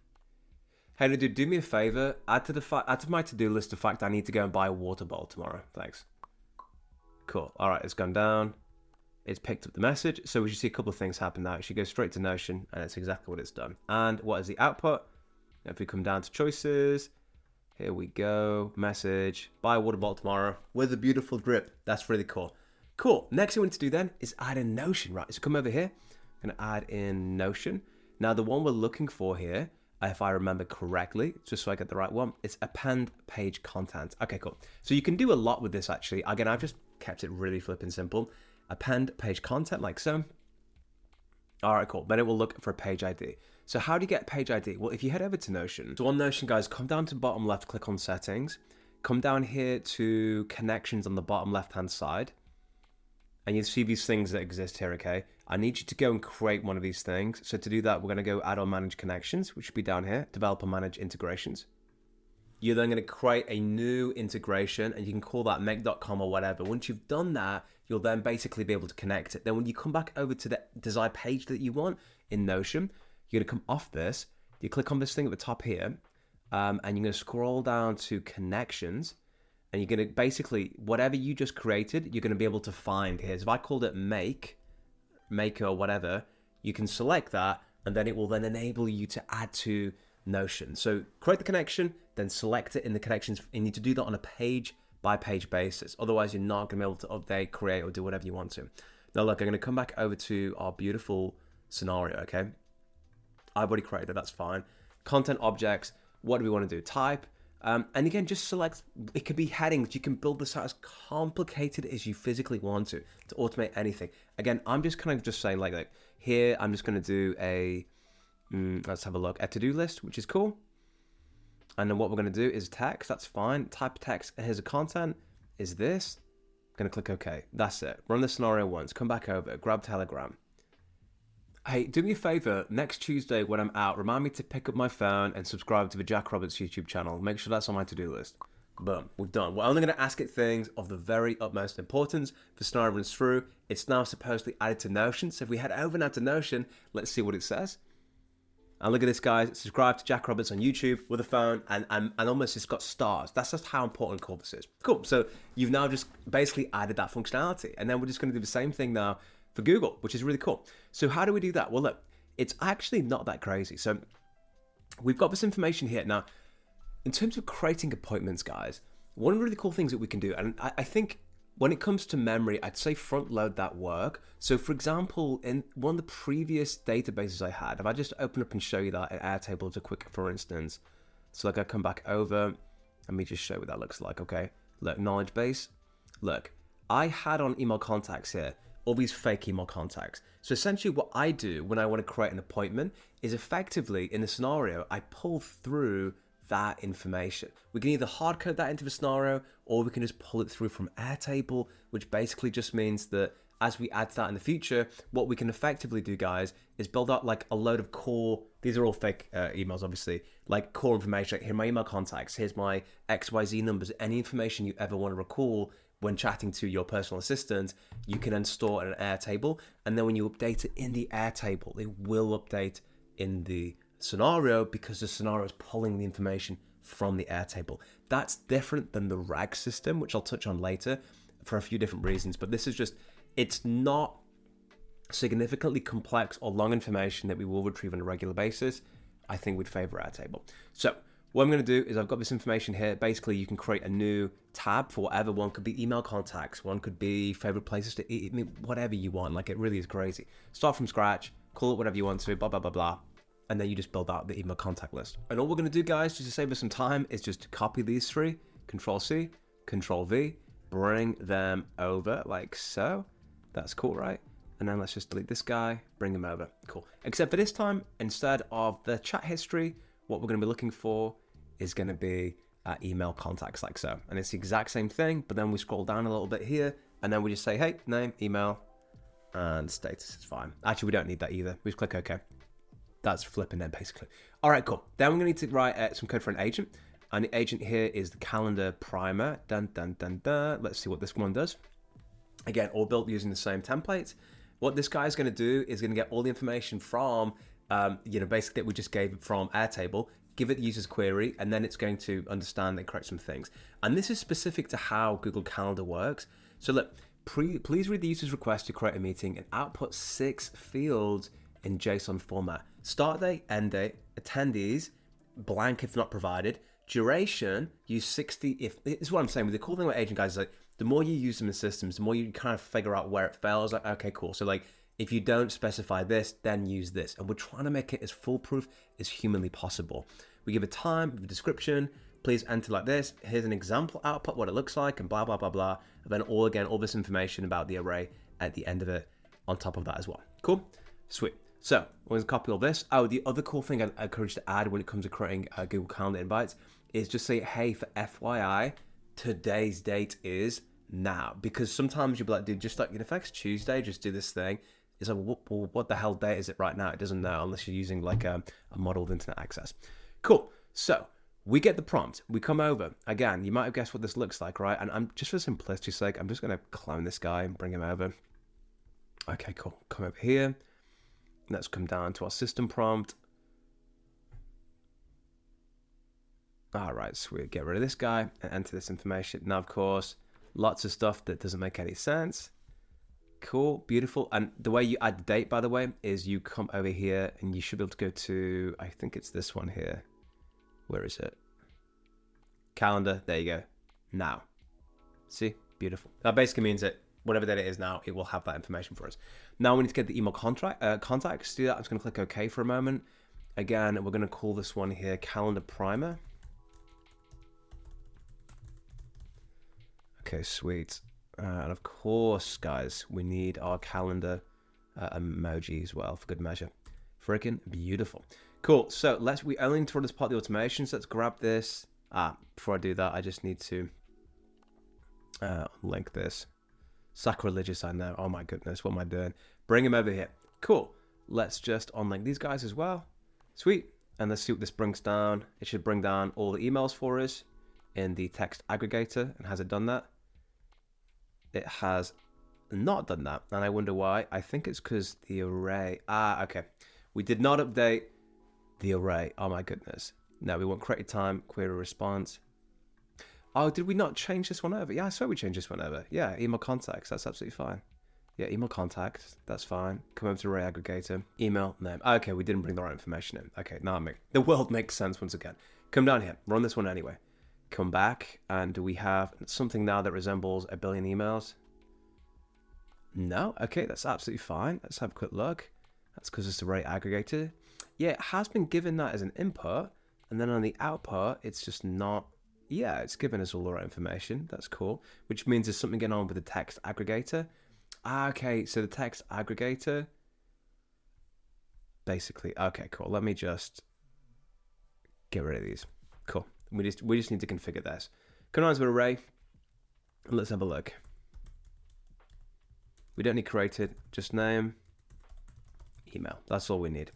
hey, dude, do me a favor, add to my to-do list the fact I need to go and buy a water bowl tomorrow. Thanks. Cool. All right, it's gone down. It's picked up the message. So we should see a couple of things happen now. It should go straight to Notion, and it's exactly what it's done. And what is the output? If we come down to choices, here we go. Message, buy a water bottle tomorrow with a beautiful drip. That's really cool. Cool. Next thing we need to do then is add in Notion, right? So come over here. I'm going to add in Notion. Now, the one we're looking for here, if I remember correctly, just so I get the right one, it's append page content. Okay, cool. So you can do a lot with this, actually. Again, I've just kept it really flipping simple. Append page content like so. All right, cool. Then it will look for a page ID. So how do you get page ID? Well, if you head over to Notion, so on Notion, guys, come down to bottom left, click on settings, come down here to connections on the bottom left-hand side, and you'll see these things that exist here, okay? I need you to go and create one of these things. So to do that, we're going to go add or manage connections, which should be down here, develop or manage integrations. You're then going to create a new integration, and you can call that make.com or whatever. Once you've done that, you'll then basically be able to connect it. Then when you come back over to the desired page that you want in Notion, you're going to come off this, you click on this thing at the top here, and you're going to scroll down to connections, and you're going to basically, whatever you just created, you're going to be able to find here. So if I called it maker or whatever, you can select that, and then it will then enable you to add to Notion. So create the connection, then select it in the connections. You need to do that on a page by page basis. Otherwise, you're not going to be able to update, create, or do whatever you want to. Now, look, I'm going to come back over to our beautiful scenario, okay? I've already created it, that's fine. Content objects, what do we want to do? Type. And again, just select, it could be headings. You can build this out as complicated as you physically want to automate anything. Again, I'm just kind of just saying like here, I'm just going to do a, let's have a look, a to-do list, which is cool. And then what we're going to do is text, that's fine. Type text, here's a content, is this. I'm going to click OK, that's it. Run the scenario once, come back over, grab Telegram. Hey, do me a favor, next Tuesday when I'm out, remind me to pick up my phone and subscribe to the Jack Roberts YouTube channel. Make sure that's on my to-do list. Boom, we're done. We're only going to ask it things of the very utmost importance. The scenario runs through. It's now supposedly added to Notion. So if we head over now to Notion, let's see what it says. And look at this, guys. Subscribe to Jack Roberts on YouTube with a phone, and almost it's got stars. That's just how important cool this is. Cool. So you've now just basically added that functionality. And then we're just going to do the same thing now for Google, which is really cool. So how do we do that? Well, look, it's actually not that crazy. So we've got this information here. Now, in terms of creating appointments, guys, one of the really cool things that we can do, and I think when it comes to memory, I'd say front load that work. So for example, in one of the previous databases I had, if I just open up and show you that in Airtable as a quick, for instance, so like I come back over, let me just show you what that looks like, okay? Look, knowledge base, look, I had on email contacts here, all these fake email contacts. So essentially what I do when I want to create an appointment is effectively, in the scenario, I pull through that information. We can either hard code that into the scenario, or we can just pull it through from Airtable, which basically just means that as we add to that in the future, what we can effectively do, guys, is build out like a load of core, these are all fake emails, obviously, like core information. Like, here are my email contacts, here's my XYZ numbers, any information you ever want to recall when chatting to your personal assistant, you can then store in an Airtable. And then when you update it in the Airtable, it will update in the scenario because the scenario is pulling the information from the Airtable. That's different than the RAG system, which I'll touch on later for a few different reasons. But this is just, it's not significantly complex or long information that we will retrieve on a regular basis. I think we'd favor Airtable. So what I'm going to do is I've got this information here. Basically, you can create a new tab for whatever. One could be email contacts. One could be favorite places to eat. I mean, whatever you want. Like, it really is crazy. Start from scratch. Call it whatever you want to. Blah, blah, blah, blah. And then you just build out the email contact list. And all we're going to do, guys, just to save us some time, is just copy these three. Control-C, Control-V. Bring them over like so. That's cool, right? And then let's just delete this guy. Bring him over. Cool. Except for this time, instead of the chat history, what we're going to be looking for is going to be email contacts like so. And it's the exact same thing, but then we scroll down a little bit here, and then we just say, hey, name, email, and status is fine. Actually, we don't need that either. We just click OK. That's flipping then, basically. All right, cool. Then we're going to need to write some code for an agent. And the agent here is the calendar primer. Dun, dun, dun, dun. Let's see what this one does. Again, all built using the same template. What this guy is going to do is going to get all the information from, basically that we just gave from Airtable, give it the user's query, and then it's going to understand and correct some things. And this is specific to how Google Calendar works. So look, please read the user's request to create a meeting and output 6 fields in JSON format. Start date, end date, attendees, blank if not provided, duration, use 60 if, this is what I'm saying. With the cool thing about agent guys is like, the more you use them in systems, the more you kind of figure out where it fails. Like, okay, cool. So like, if you don't specify this, then use this. And we're trying to make it as foolproof as humanly possible. We give a time, a description, please enter like this. Here's an example output, what it looks like, and blah, blah, blah, blah. And then all this information about the array at the end of it on top of that as well. Cool? Sweet. So I'm going to copy all this. Oh, the other cool thing I encourage you to add when it comes to creating Google Calendar invites is just say, hey, for FYI, today's date is now. Because sometimes you'll be like, dude, just like, if it's Tuesday, just do this thing. It's like, well, what the hell date is it right now? It doesn't know unless you're using like a model with internet access. Cool. So we get the prompt. We come over. Again, you might have guessed what this looks like, right? And I'm just for simplicity's sake, I'm just going to clone this guy and bring him over. Okay, cool. Come over here. Let's come down to our system prompt. All right, sweet. Get rid of this guy and enter this information. Now, of course, lots of stuff that doesn't make any sense. Cool, beautiful. And the way you add the date, by the way, is you come over here and you should be able to go to, I think it's this one here. Where is it? Calendar, there you go. Now. See, beautiful. That basically means that whatever date it is now, it will have that information for us. Now we need to get the email contacts. To do that, I'm just going to click OK for a moment. Again, we're going to call this one here Calendar Primer. Okay, sweet. And of course, guys, we need our calendar emoji as well for good measure. Freaking beautiful. Cool. So we only need to run this part of the automation. So let's grab this. Before I do that, I just need to link this. Sacrilegious, I know. Oh my goodness, what am I doing? Bring him over here. Cool. Let's just unlink these guys as well. Sweet. And let's see what this brings down. It should bring down all the emails for us in the text aggregator. And has it done that? It has not done that. And I wonder why. I think it's because the array. Okay. We did not update the array. Oh my goodness. No, we want created time, query response. Oh, did we not change this one over? Yeah, I swear we changed this one over. Yeah, email contacts. That's absolutely fine. Yeah, email contacts. That's fine. Come over to array aggregator. Email name. Okay, we didn't bring the right information in. Okay, now the world makes sense once again. Come down here. Run this one anyway. Come back. And do we have something now that resembles a billion emails? No? Okay, that's absolutely fine. Let's have a quick look. That's because it's array aggregator. Yeah, it has been given that as an input. And then on the output, it's just not. Yeah, it's given us all the right information. That's cool. Which means there's something going on with the text aggregator. Okay, so the text aggregator. Basically, okay, cool. Let me just get rid of these. Cool. We just need to configure this. Come on to array. And let's have a look. We don't need created, just name, email. That's all we need.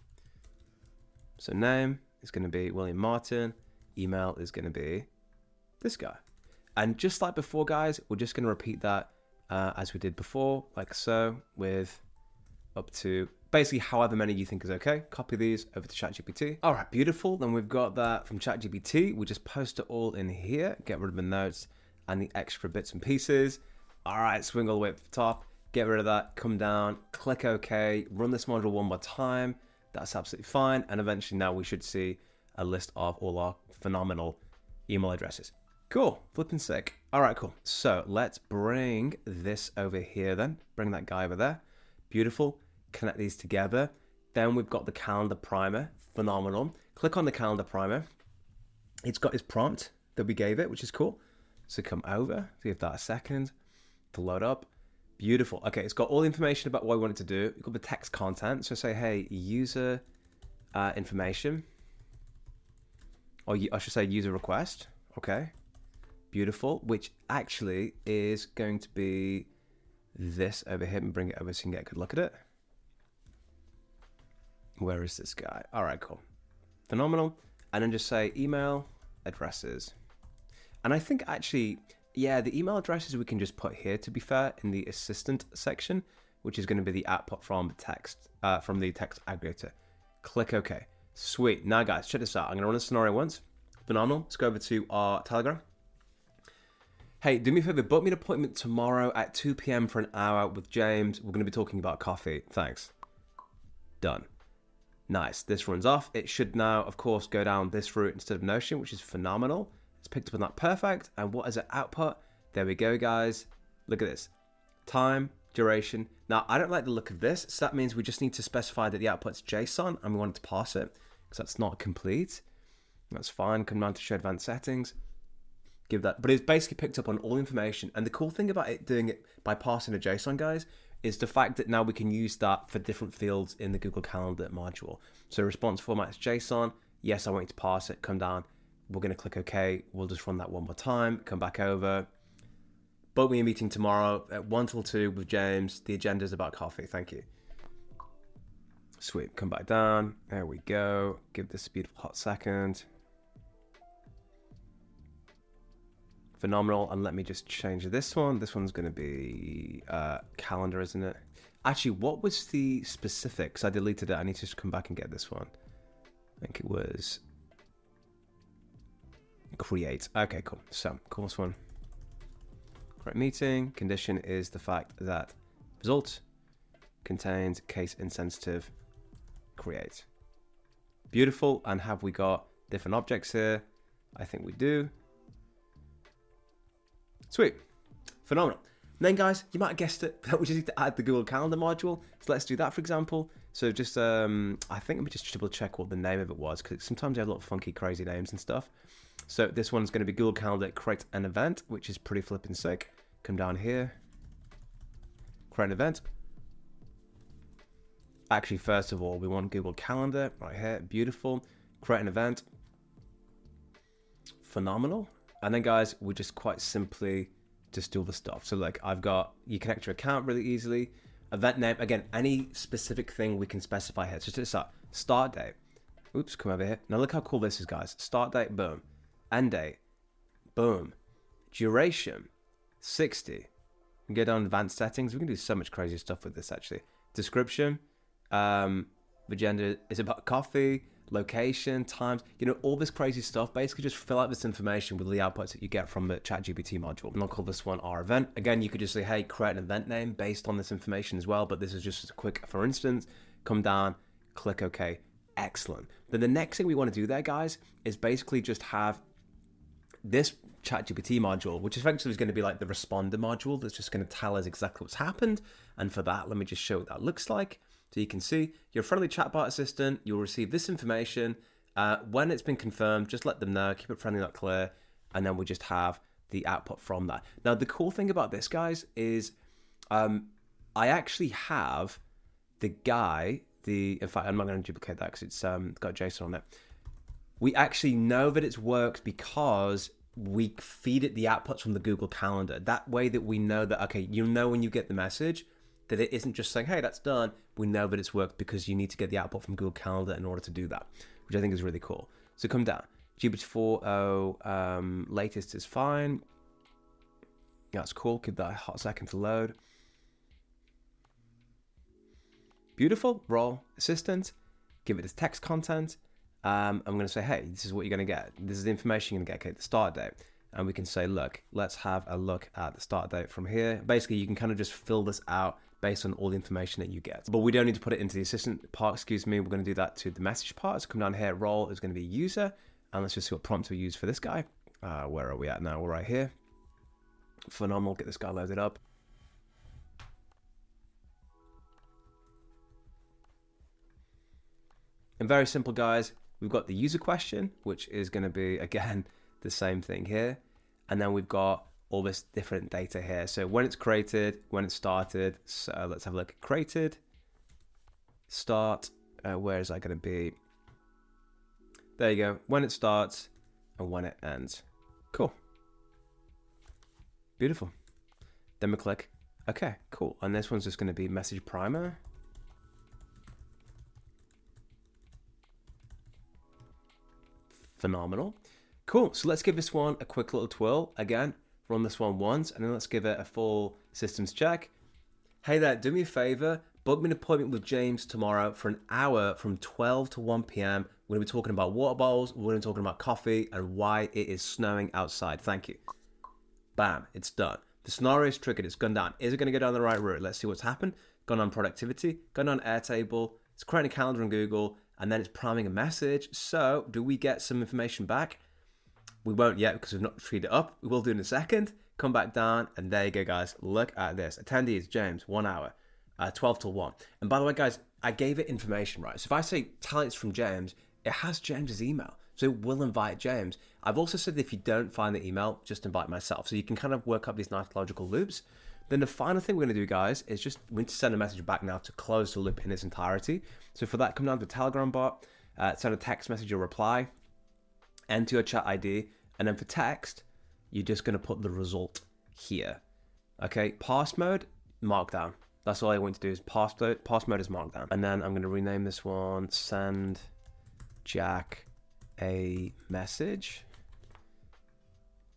So name is going to be William Martin. Email is going to be this guy. And just like before, guys, we're just going to repeat that as we did before, like so, with up to basically however many you think is okay. Copy these over to ChatGPT. All right, beautiful. Then we've got that from ChatGPT. We just post it all in here, get rid of the notes and the extra bits and pieces. All right, swing all the way up to the top, get rid of that, come down, click OK, run this module one more time. That's absolutely fine. And eventually now we should see a list of all our phenomenal email addresses. Cool, flipping sick. All right, cool. So let's bring this over here then. Bring that guy over there. Beautiful. Connect these together. Then we've got the calendar primer. Phenomenal. Click on the calendar primer. It's got his prompt that we gave it, which is cool. So come over, give that a second to load up. Beautiful. Okay, it's got all the information about what we want it to do. We've got the text content. So say, hey, user information. Or I should say user request. Okay. Beautiful. Which actually is going to be this over here, and bring it over so you can get a good look at it. Where is this guy? All right, cool. Phenomenal. And then just say email addresses. And I think actually, yeah, the email addresses we can just put here, to be fair, in the assistant section, which is going to be the output from text, from the text aggregator. Click OK. Sweet. Now, guys, check this out. I'm going to run a scenario once. Phenomenal. Let's go over to our Telegram. Hey, do me a favor, book me an appointment tomorrow at 2 p.m. for an hour with James. We're going to be talking about coffee. Thanks. Done. Nice. This runs off. It should now, of course, go down this route instead of Notion, which is phenomenal. It's picked up on that perfect. And what is it output? There we go, guys. Look at this. Time, duration. Now, I don't like the look of this, so that means we just need to specify that the output's JSON and we want it to parse it because that's not complete. That's fine. Come down to show advanced settings. Give that, but it's basically picked up on all information. And the cool thing about it doing it by parsing a JSON, guys, is the fact that now we can use that for different fields in the Google Calendar module. So response format is JSON. Yes, I want you to parse it. Come down. We're going to click OK. We'll just run that one more time. Come back over. Book me a meeting tomorrow at 1 till 2 with James. The agenda is about coffee. Thank you. Sweet. Come back down. There we go. Give this a beautiful hot second. Phenomenal. And let me just change this one. This one's going to be calendar, isn't it? Actually, what was the specifics? I deleted it. I need to just come back and get this one. I think it was create. Okay, cool. So, call this one. Create meeting. Condition is the fact that result contains case insensitive create. Beautiful. And have we got different objects here? I think we do. Sweet. Phenomenal. And then, guys, you might have guessed it, but we just need to add the Google Calendar module. So let's do that, for example. So just, I think let me just double check what the name of it was, because sometimes they have a lot of funky, crazy names and stuff. So this one's going to be Google Calendar create an event, which is pretty flipping sick. Come down here. Create an event. Actually, first of all, we want Google Calendar right here. Beautiful. Create an event. Phenomenal. And then, guys, we just quite simply just do all the stuff. So, like, you connect your account really easily. Event name, again, any specific thing we can specify here. So, just up. Start date. Oops, come over here. Now, look how cool this is, guys. Start date, boom. End date, boom. Duration, 60. We can go down advanced settings. We can do so much crazy stuff with this, actually. Description, the agenda is about coffee. Location, times, all this crazy stuff. Basically just fill out this information with the outputs that you get from the ChatGPT module. And I'll call this one our event. Again, you could just say, hey, create an event name based on this information as well, but this is just a quick, for instance, come down, click OK. Excellent. Then the next thing we want to do there, guys, is basically just have this ChatGPT module, which essentially is going to be like the responder module that's just going to tell us exactly what's happened. And for that, let me just show what that looks like. So you can see your friendly chatbot assistant, you'll receive this information. When it's been confirmed, just let them know, keep it friendly, not clear, and then we just have the output from that. Now, the cool thing about this, guys, is I actually have the guy, in fact, I'm not going to duplicate that because it's got JSON on it. We actually know that it's worked because we feed it the outputs from the Google Calendar. That way that we know that, okay, when you get the message, that it isn't just saying, hey, that's done. We know that it's worked because you need to get the output from Google Calendar in order to do that, which I think is really cool. So come down. GPT-4o latest is fine. That's cool. Give that a hot second to load. Beautiful. Role assistant. Give it as text content. I'm going to say, hey, this is what you're going to get. This is the information you're going to get. Okay, the start date. And we can say, look, let's have a look at the start date from here. Basically, you can kind of just fill this out based on all the information that you get. But we don't need to put it into the assistant part, excuse me. We're going to do that to the message part. So come down here, role is going to be user. And let's just see what prompt we use for this guy. Where are we at now? We're right here. Phenomenal. Get this guy loaded up. And very simple, guys. We've got the user question, which is going to be, again, the same thing here. And then we've got all this different data here. So when it's created, when it started. So let's have a look at created, start. Where is that going to be? There you go. When it starts and when it ends. Cool. Beautiful. Then we click, okay, cool. And this one's just going to be message primer. Phenomenal. Cool. So let's give this one a quick little twirl. Again, run this one once, and then let's give it a full systems check. Hey there, do me a favor. Book me an appointment with James tomorrow for an hour from 12 to 1 p.m. We're going to be talking about water bottles. We're going to be talking about coffee and why it is snowing outside. Thank you. Bam. It's done. The scenario is triggered. It's gone down. Is it going to go down the right route? Let's see what's happened. Gone on productivity. Gone on Airtable. It's creating a calendar on Google. And then it's priming a message. So do we get some information back? We won't yet because we've not treated it up. We will do in a second. Come back down. And there you go, guys. Look at this. Attendees, James, 1 hour. 12 till 1. And by the way, guys, I gave it information, right? So if I say tell it's from James, it has James's email. So it will invite James. I've also said that if you don't find the email, just invite myself. So you can kind of work up these nice logical loops. Then the final thing we're going to do, guys, is just we need to send a message back now to close the loop in its entirety. So for that, come down to the Telegram bot, send a text message or reply, enter your chat ID. And then for text, you're just going to put the result here. Okay, parse mode, markdown. That's all I want to do is parse mode is markdown. And then I'm going to rename this one, send Jack a message.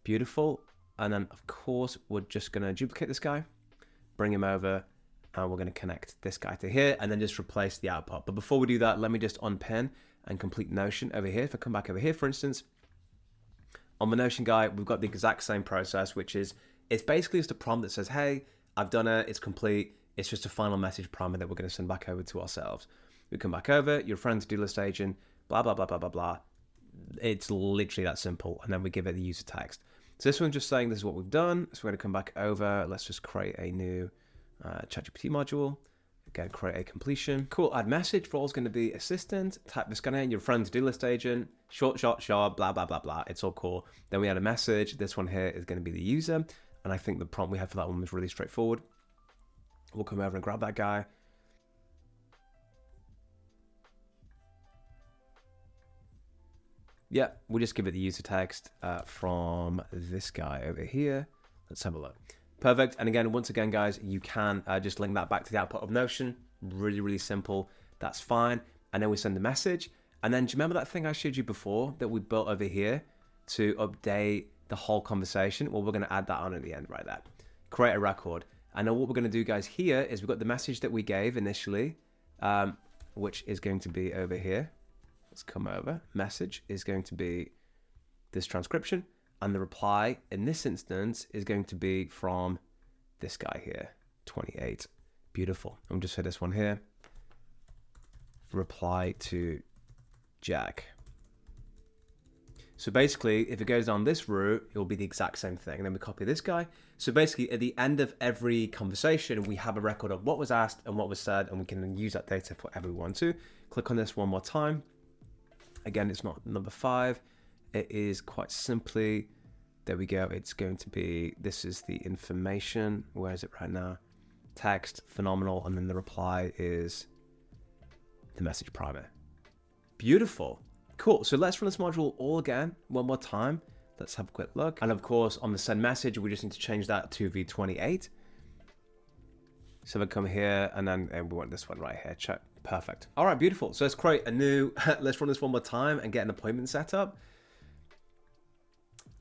Beautiful. And then of course, we're just going to duplicate this guy, bring him over, and we're going to connect this guy to here and then just replace the output. But before we do that, let me just unpin and complete Notion over here. If I come back over here, for instance, on the Notion guy, we've got the exact same process, which is, it's basically just a prompt that says, hey, I've done it, it's complete. It's just a final message primer that we're going to send back over to ourselves. We come back over, your friend's to-do list agent, blah, blah, blah, blah, blah, blah. It's literally that simple. And then we give it the user text. So this one's just saying this is what we've done. So we're going to come back over. Let's just create a new ChatGPT module. Again, create a completion. Cool. Add message. Role is going to be assistant. Type this guy in, your friend's to-do list agent. Short, blah, blah, blah, blah. It's all cool. Then we add a message. This one here is going to be the user. And I think the prompt we had for that one was really straightforward. We'll come over and grab that guy. Yeah, we'll just give it the user text from this guy over here. Let's have a look. Perfect. And again, once again, guys, you can just link that back to the output of Notion. Really, really simple. That's fine. And then we send the message. And then do you remember that thing I showed you before that we built over here to update the whole conversation? Well, we're going to add that on at the end right there. Create a record. And then what we're going to do, guys, here is we've got the message that we gave initially, which is going to be over here. Let's come over. Message is going to be this transcription. And the reply in this instance is going to be from this guy here, 28. Beautiful. I'm just hit this one here. Reply to Jack. So basically, if it goes down this route, it will be the exact same thing. And then we copy this guy. So basically, at the end of every conversation, we have a record of what was asked and what was said, and we can use that data for whatever we want to. Click on this one more time. Again, it's not number 5. It is quite simply, there we go. It's going to be, this is the information. Where is it right now? Text, phenomenal. And then the reply is the message primer. Beautiful. Cool. So let's run this module all again, one more time. Let's have a quick look. And of course, on the send message, we just need to change that to v28. So we come here and then we want this one right here. Check. Perfect. All right, beautiful. So let's create a new, let's run this one more time and get an appointment set up.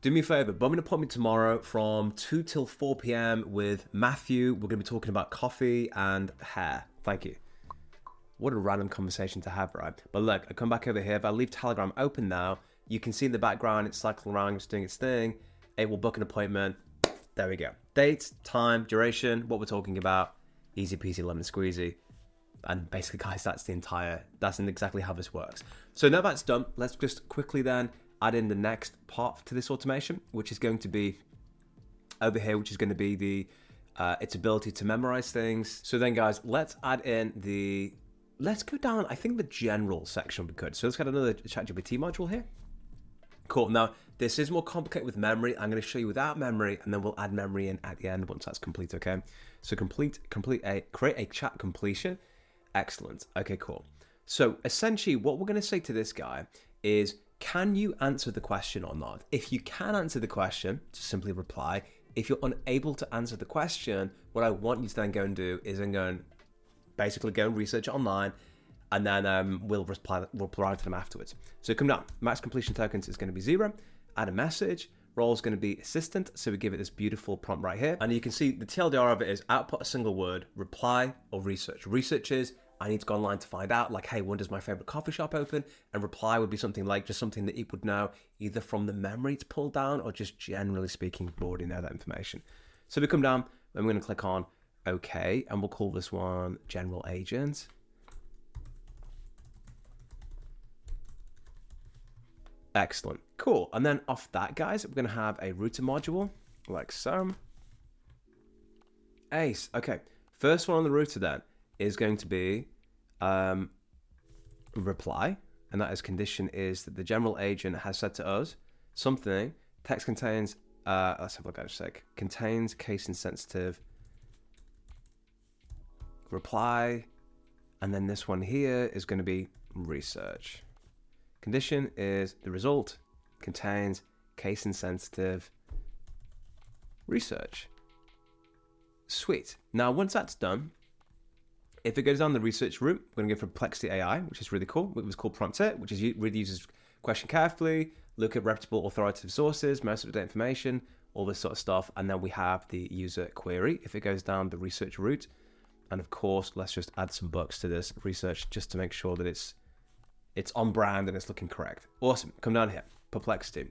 Do me a favor, book me an appointment tomorrow from 2 till 4 p.m. with Matthew. We're going to be talking about coffee and hair. Thank you. What a random conversation to have, right? But look, I come back over here. If I leave Telegram open now, you can see in the background, it's cycling around, it's doing its thing. It will book an appointment. There we go. Date, time, duration, what we're talking about. Easy peasy, lemon squeezy. And basically, guys, that's exactly how this works. So now that's done, let's just quickly then add in the next part to this automation, which is going to be over here, which is going to be the its ability to memorize things. So then, guys, let's add in let's go down, I think the general section would be good. So let's get another ChatGPT module here. Cool. Now, this is more complicated with memory. I'm going to show you without memory, and then we'll add memory in at the end once that's complete, okay? So create a chat completion. Excellent. Okay, cool. So essentially what we're going to say to this guy is, can you answer the question or not? If you can answer the question, just simply reply. If you're unable to answer the question, what I want you to then go and do is then go and basically go and research it online, and then we'll reply to them afterwards. So come down, max completion tokens is going to be 0, add a message, role is going to be assistant, so we give it this beautiful prompt right here, and you can see the TLDR of it is output a single word, reply, or research. Research is, I need to go online to find out, like, hey, when does my favorite coffee shop open? And reply would be something like just something that it would know either from the memory it's pulled down or just generally speaking, we already know that information. So we come down and we're going to click on OK, and we'll call this one General Agent. Excellent. Cool. And then off that, guys, we're going to have a router module like so. Ace. Okay. First one on the router then is going to be reply, and that is condition is that the general agent has said to us something. Text contains, let's have a look at it a sec, contains case insensitive reply, and then this one here is going to be research. Condition is the result contains case insensitive research. Sweet. Now, once that's done, if it goes down the research route, we're going to go for Perplexity AI, which is really cool. It was called Prompt It, which is really uses question carefully, look at reputable authoritative sources, most up-to-date information, all this sort of stuff. And then we have the user query if it goes down the research route. And of course, let's just add some bucks to this research just to make sure that it's on brand and it's looking correct. Awesome. Come down here. Perplexity.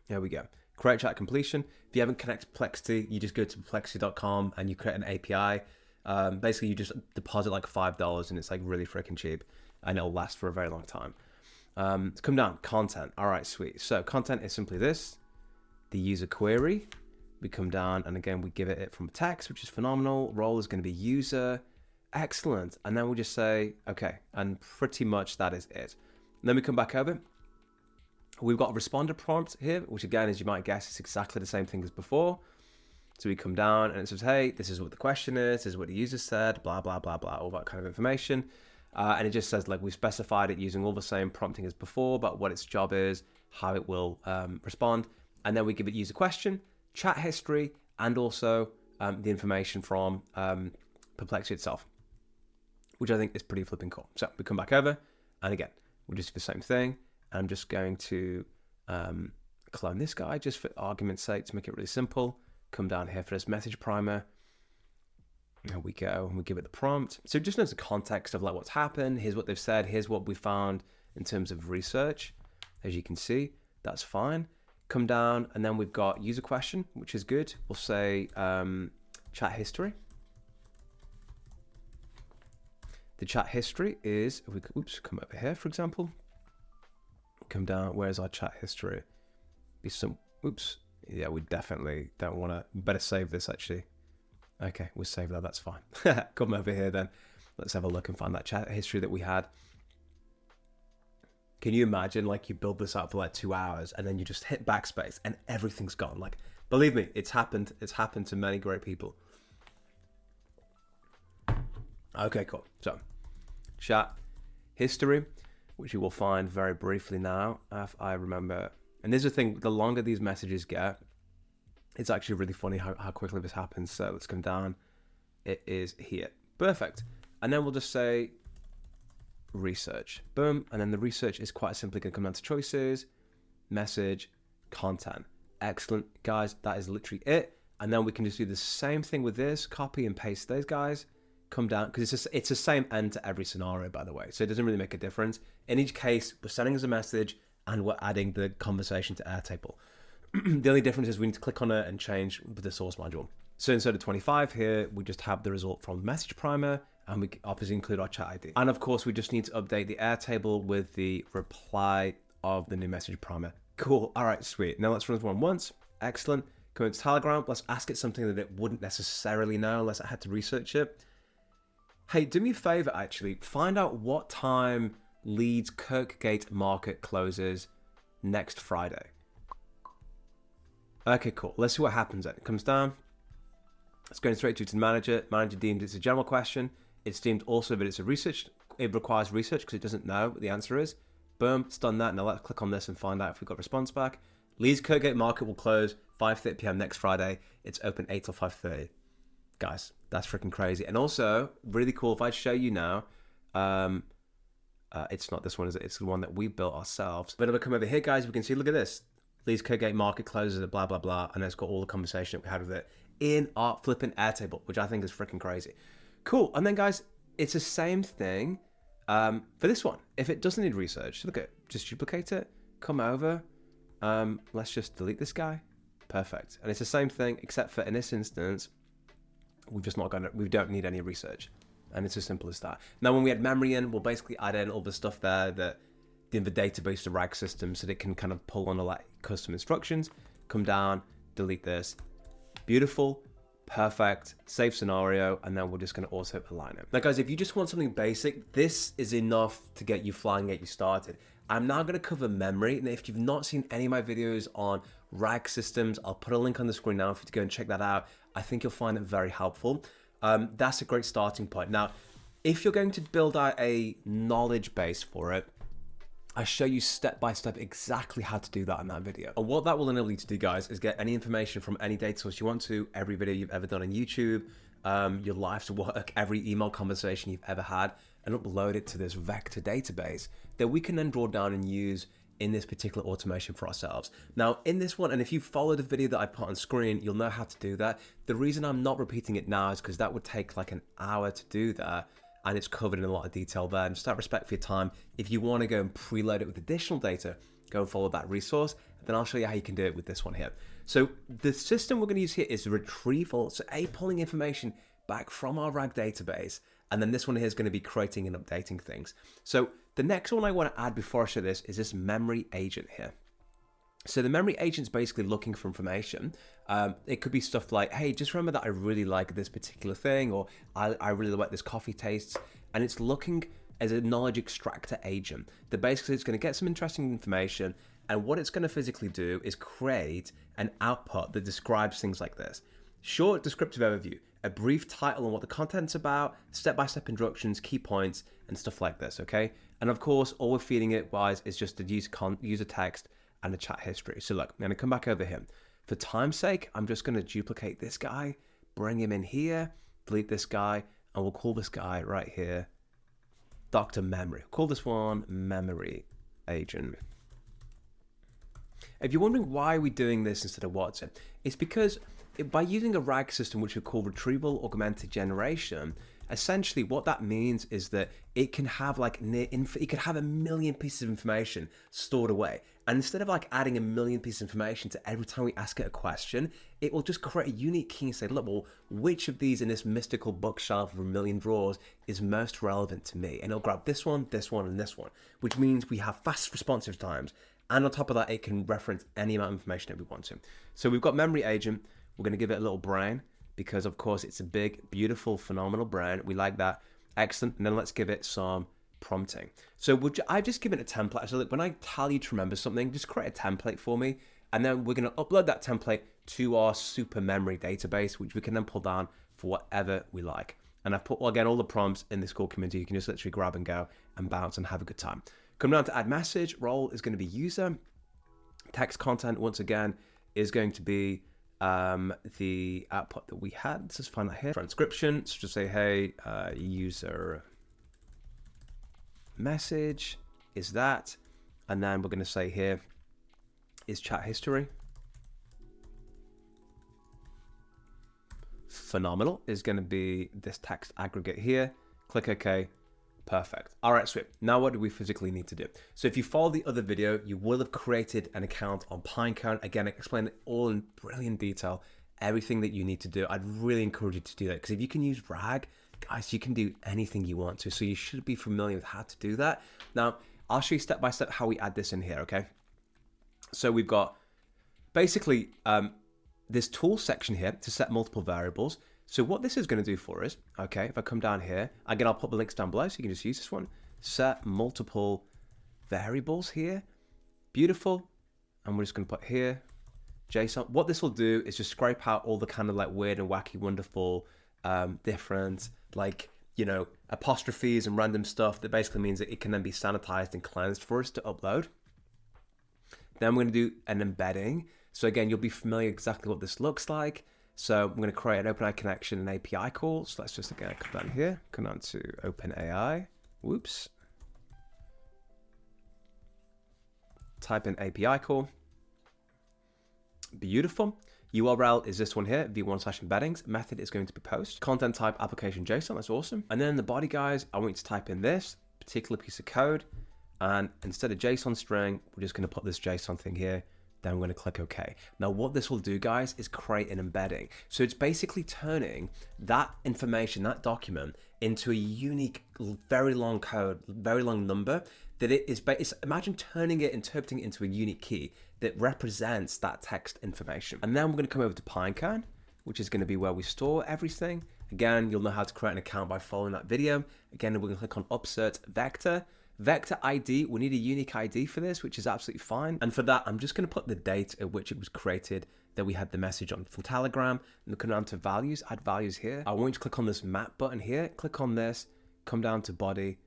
There we go. Create chat completion. If you haven't connected Perplexity, you just go to perplexity.com and you create an API. Basically, you just deposit like $5 and it's like really freaking cheap and it'll last for a very long time. Come down. Content. All right, sweet. So content is simply this. The user query. We come down and again, we give it from text, which is phenomenal. Role is going to be user. Excellent. And then we'll just say, okay. And pretty much that is it. And then we come back over. We've got a responder prompt here, which again, as you might guess, is exactly the same thing as before. So we come down and it says, hey, this is what the question is. This is what the user said, blah, blah, blah, blah, all that kind of information. And it just says, like, we've specified it using all the same prompting as before, but what its job is, how it will respond. And then we give it user question, chat history, and also the information from Perplexity itself, which I think is pretty flipping cool. So we come back over, and again, we'll just do the same thing. I'm just going to clone this guy just for argument's sake to make it really simple. Come down here for this message primer. There we go, and we give it the prompt. So just knows the context of like what's happened. Here's what they've said. Here's what we found in terms of research. As you can see, that's fine. Come down, and then we've got user question, which is good. We'll say chat history. The chat history is, if we come over here, for example. Come down, where's our chat history? Be some, yeah, we definitely don't want to, better save this actually. Okay, we'll save that, that's fine. Come over here then. Let's have a look and find that chat history that we had. Can you imagine, like, you build this up for like 2 hours and then you just hit backspace and everything's gone? Like, believe me, it's happened to many great people. Okay, cool. So, chat history, which you will find very briefly now, if I remember. And this is the thing, the longer these messages get, it's actually really funny how quickly this happens. So let's come down. it is here. Perfect. And then we'll just say research. Boom. And then the research is quite simply going to come down to choices, message, content. Excellent, guys. That is literally it. And then we can just do the same thing with this, copy and paste those guys, come down, because it's the same end to every scenario, by the way. So it doesn't really make a difference. In each case, we're sending us a message and we're adding the conversation to Airtable. The only difference is we need to click on it and change with the source module. So instead of 25 here, we just have the result from the message primer, and we obviously include our chat ID. And of course, we just need to update the Airtable with the reply of the new message primer. Cool. All right, sweet. Now let's run this one once. Excellent. Go into Telegram. Let's ask it something that it wouldn't necessarily know unless I had to research it. Hey, do me a favor, actually. Find out what time Leeds Kirkgate Market closes next Friday. Okay, cool. Let's see what happens then. It comes down. It's going straight to the manager. Manager deemed it's a general question. It's deemed also that it's a research. It requires research because it doesn't know what the answer is. Boom, it's done that. Now let's click on this and find out if we've got a response back. Leeds Kirkgate Market will close 5:30 p.m. next Friday. It's open 8 till 5:30. Guys, that's freaking crazy. And also, really cool, if I show you now, it's not this one, is it? It's the one that we built ourselves. But if I come over here, guys, we can see, look at this. Leeds Kirkgate Market closes at blah, blah, blah. And it's got all the conversation that we had with it in our flipping Airtable, which I think is freaking crazy. Cool. And then, guys, it's the same thing for this one. If it doesn't need research, look at it. Just duplicate it. Come over. Let's just delete this guy. Perfect. And it's the same thing, except for in this instance, we don't need any research. And it's as simple as that. Now, when we add memory in, we'll basically add in all the stuff there that in the database, the RAG system, so that it can kind of pull on all that custom instructions. Come down, delete this. Beautiful, perfect, save scenario, and then we're just going to auto align it. Now, guys, if you just want something basic, this is enough to get you flying, get you started. I'm now going to cover memory. And if you've not seen any of my videos on RAG systems, I'll put a link on the screen now for you to go and check that out. I think you'll find it very helpful. That's a great starting point. Now, if you're going to build out a knowledge base for it, I show you step by step exactly how to do that in that video. And what that will enable you to do, guys, is get any information from any data source you want to, every video you've ever done on YouTube, your life's work, every email conversation you've ever had, and upload it to this vector database that we can then draw down and use in this particular automation for ourselves. Now, in this one, and if you follow the video that I put on screen, you'll know how to do that. The reason I'm not repeating it now is because that would take like an hour to do that, and it's covered in a lot of detail there. And just out of respect for your time, if you want to go and preload it with additional data, go and follow that resource, and then I'll show you how you can do it with this one here. So the system we're going to use here is retrieval, so pulling information back from our RAG database, and then this one here is going to be creating and updating things. So the next one I want to add before I show this is this memory agent here. So the memory agent's basically looking for information. It could be stuff like, hey, just remember that I really like this particular thing, or I really like this coffee tastes. And it's looking as a knowledge extractor agent that basically it's going to get some interesting information. And what it's going to physically do is create an output that describes things like this. Short descriptive overview, a brief title on what the content's about, step-by-step instructions, key points, and stuff like this, okay? And of course, all we're feeding it wise is just the user text and the chat history. So look, I'm gonna come back over here. For time's sake, I'm just gonna duplicate this guy, bring him in here, delete this guy, and we'll call this guy right here, Dr. Memory. Call this one Memory Agent. If you're wondering why we're doing this instead of Watson, it's because by using a RAG system, which we call Retrieval Augmented Generation, essentially what that means is that it can have it could have a million pieces of information stored away. And instead of like adding a million pieces of information to every time we ask it a question, it will just create a unique key and say, look, well, which of these in this mystical bookshelf of a million drawers is most relevant to me? And it'll grab this one, and this one, which means we have fast responsive times. And on top of that, it can reference any amount of information that we want to. So we've got Memory Agent. We're going to give it a little brain because, of course, it's a big, beautiful, phenomenal brain. We like that. Excellent. And then let's give it some prompting. So I've just given it a template. So look, when I tell you to remember something, just create a template for me. And then we're going to upload that template to our super memory database, which we can then pull down for whatever we like. And I've put, again, all the prompts in this core community. You can just literally grab and go and bounce and have a good time. Come down to add message. Role is going to be user. Text content, once again, is going to be the output that we had. Let's just find that here. Transcription. So just say, hey, user message is that. And then we're going to say here is chat history. Phenomenal is going to be this text aggregate here. Click OK. Perfect. All right, sweet. Now what do we physically need to do? So if you follow the other video, you will have created an account on Pinecone. Again, I explained it all in brilliant detail, everything that you need to do. I'd really encourage you to do that, because if you can use RAG, guys, you can do anything you want to. So you should be familiar with how to do that. Now, I'll show you step by step how we add this in here, okay? So we've got basically this tool section here to set multiple variables. So what this is going to do for us, okay, if I come down here, again, I'll put the links down below so you can just use this one. Set multiple variables here. Beautiful. And we're just going to put here JSON. What this will do is just scrape out all the kind of like weird and wacky, wonderful, different, like, you know, apostrophes and random stuff that basically means that it can then be sanitized and cleansed for us to upload. Then we're going to do an embedding. So again, you'll be familiar exactly what this looks like. So I'm going to create an OpenAI connection and API call. So let's just again come down here, come down to OpenAI. Whoops. Type in API call. Beautiful. URL is this one here, v1/embeddings. Method is going to be post. Content type application JSON. That's awesome. And then in the body, guys, I want you to type in this particular piece of code. And instead of JSON string, we're just going to put this JSON thing here. Then I'm going to click OK. Now what this will do, guys, is create an embedding. So it's basically turning that information, that document, into a unique, very long code, very long number that it is. Imagine turning it, interpreting it into a unique key that represents that text information. And then we're going to come over to Pinecone, which is going to be where we store everything. Again, you'll know how to create an account by following that video. Again, we're going to click on Upsert Vector. Vector ID, we need a unique ID for this, which is absolutely fine. And for that, I'm just going to put the date at which it was created, that we had the message on from Telegram, and come down to values, add values here. I want you to click on this map button here, click on this, come down to body,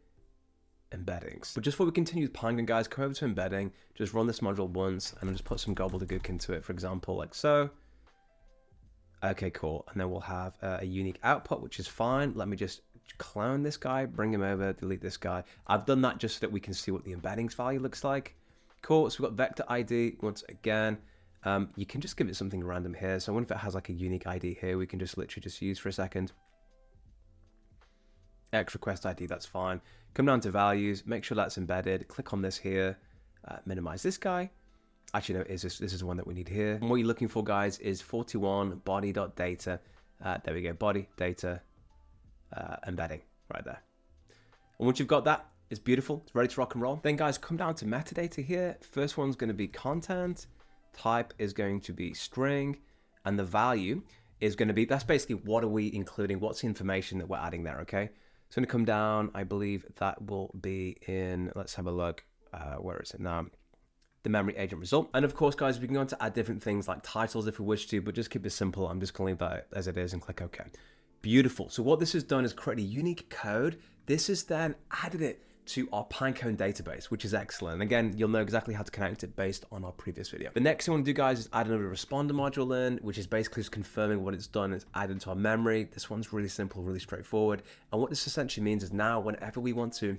embeddings. But just before we continue with Pinecone, guys, come over to embedding, just run this module once, and then just put some gobbledygook into it, for example, like so. Okay, cool. And then we'll have a unique output, which is fine. Let me just clone this guy, bring him over, delete this guy. I've done that just so that we can see what the embeddings value looks like. Cool. So we've got vector ID once again. You can just give it something random here. So I wonder if it has like a unique ID here, we can just literally just use for a second. X request ID, that's fine. Come down to values, make sure that's embedded. Click on this here, minimize this guy. Actually, no, this is the one that we need here. And what you're looking for, guys, is 41 body.data. There we go, body data embedding right there. And once you've got that, it's beautiful. It's ready to rock and roll. Then, guys, come down to metadata here. First one's going to be content. Type is going to be string. And the value is going to be, that's basically what are we including? What's the information that we're adding there, okay? So I'm going to come down. I believe that will be in, let's have a look. Where is it now? The memory agent result. And of course, guys, we can go on to add different things like titles if we wish to, but just keep it simple. I'm just going to leave that as it is and click OK. Beautiful. So what this has done is create a unique code. This has then added it to our Pinecone database, which is excellent. Again, you'll know exactly how to connect it based on our previous video. The next thing I want to do, guys, is add another responder module in, which is basically just confirming what it's done. It's added to our memory. This one's really simple, really straightforward. And what this essentially means is now whenever we want to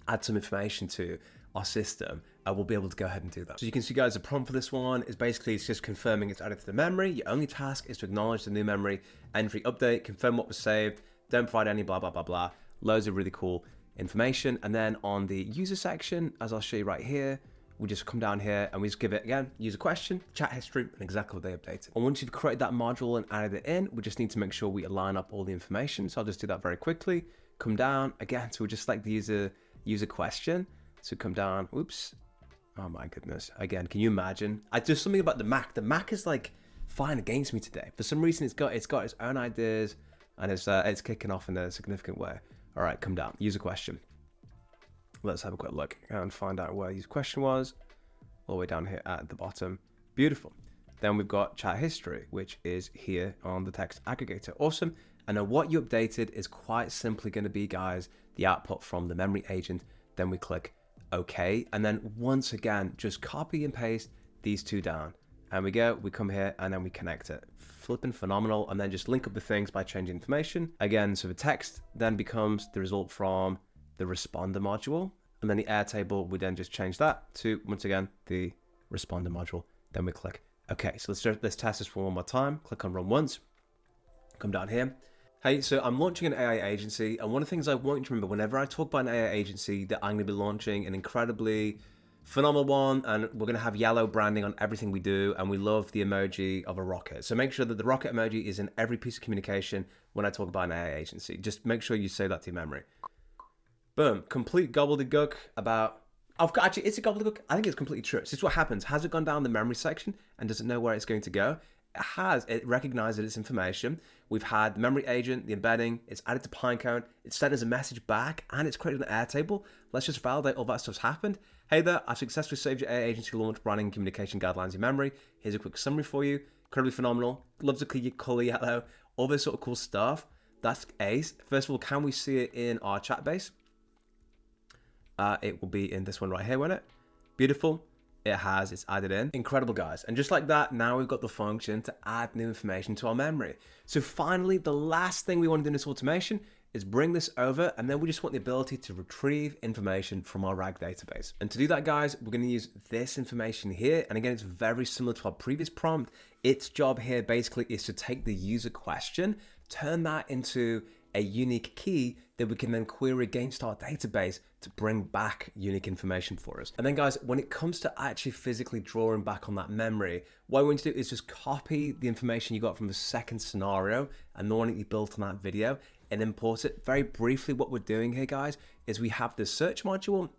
add some information to our system, we'll be able to go ahead and do that. So you can see, guys, the prompt for this one is basically it's just confirming it's added to the memory. Your only task is to acknowledge the new memory entry update, confirm what was saved, don't provide any blah, blah, blah, blah. Loads of really cool information. And then on the user section, as I'll show you right here, we just come down here and we just give it, again, user question, chat history, and exactly what they updated. And once you've created that module and added it in, we just need to make sure we align up all the information. So I'll just do that very quickly. Come down, again, so we just select the user question. So come down, oops. Oh my goodness. Again, can you imagine? There's something about the Mac. The Mac is like fighting against me today. For some reason, it's got its own ideas and it's kicking off in a significant way. All right, come down, user question. Let's have a quick look and find out where user question was. All the way down here at the bottom. Beautiful. Then we've got chat history, which is here on the text aggregator. Awesome. And then what you updated is quite simply going to be, guys, the output from the memory agent. Then we click OK, and then once again, just copy and paste these two down. And we go, we come here and then we connect it. Flipping phenomenal. And then just link up the things by changing information. Again, so the text then becomes the result from the responder module. And then the Airtable, we then just change that to, once again, the responder module. Then we click OK. So let's test this one more time. Click on run once. Come down here. Hey, so I'm launching an AI agency. And one of the things I want you to remember whenever I talk about an AI agency, that I'm going to be launching an incredibly phenomenal one, and we're going to have yellow branding on everything we do, and we love the emoji of a rocket. So make sure that the rocket emoji is in every piece of communication when I talk about an AI agency. Just make sure you save that to your memory. Boom, complete gobbledygook about, actually, it's a gobbledygook. I think it's completely true. This is what happens. Has it gone down the memory section and does it know where it's going to go? It has. It recognizes its information. We've had the memory agent, the embedding, it's added to Pinecone, it's sent as a message back, and it's created an Airtable. Let's just validate all that stuff's happened. Hey there, I've successfully saved your AI agency launch branding and communication guidelines in memory. Here's a quick summary for you. Incredibly phenomenal. Loves the color yellow, all this sort of cool stuff. That's ace. First of all, can we see it in our chat base? It will be in this one right here, won't it? Beautiful. It's added in. Incredible, guys. And just like that, now we've got the function to add new information to our memory. So finally, the last thing we want to do in this automation is bring this over, and then we just want the ability to retrieve information from our RAG database. And to do that, guys, we're going to use this information here. And again, it's very similar to our previous prompt. Its job here basically is to take the user question, turn that into a unique key that we can then query against our database to bring back unique information for us. And then, guys, when it comes to actually physically drawing back on that memory, what I want you to do is just copy the information you got from the second scenario and the one that you built on that video and import it. Very briefly, what we're doing here, guys, is we have the search module.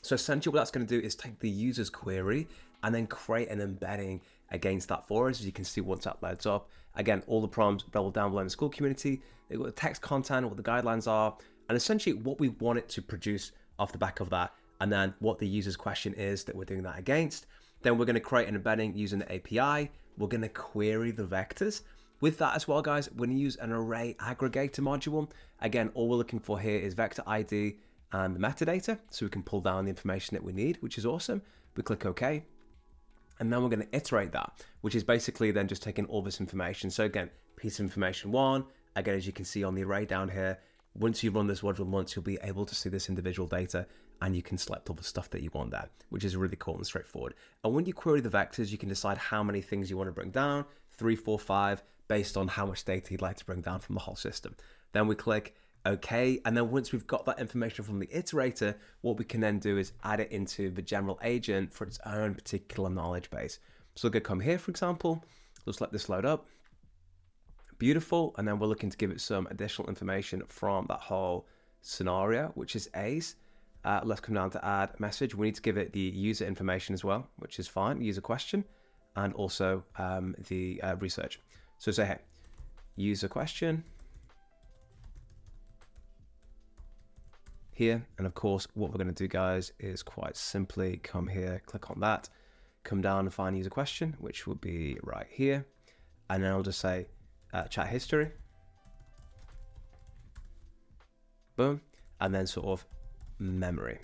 So essentially what that's going to do is take the user's query and then create an embedding against that for us. As you can see, once that loads up, again, all the prompts available down below in the school community. They've got the text content, what the guidelines are, and essentially what we want it to produce off the back of that, and then what the user's question is that we're doing that against. Then we're going to create an embedding using the API. We're going to query the vectors. With that as well, guys, we're going to use an array aggregator module. Again, all we're looking for here is vector ID and the metadata, so we can pull down the information that we need, which is awesome. We click OK. And then we're going to iterate that, which is basically then just taking all this information. So again, piece of information one, again, as you can see on the array down here, once you run this module once, you'll be able to see this individual data and you can select all the stuff that you want there, which is really cool and straightforward. And when you query the vectors, you can decide how many things you want to bring down, 3, 4, 5, based on how much data you'd like to bring down from the whole system. Then we click OK. And then once we've got that information from the iterator, what we can then do is add it into the general agent for its own particular knowledge base. So we're going to come here, for example, let's let this load up. Beautiful. And then we're looking to give it some additional information from that whole scenario, which is A's. Let's come down to add message. We need to give it the user information as well, which is fine. User question and also the research. So say, hey, user question here. And of course, what we're going to do, guys, is quite simply come here, click on that, come down and find user question, which will be right here. And then I'll just say chat history. Boom. And then sort of memory.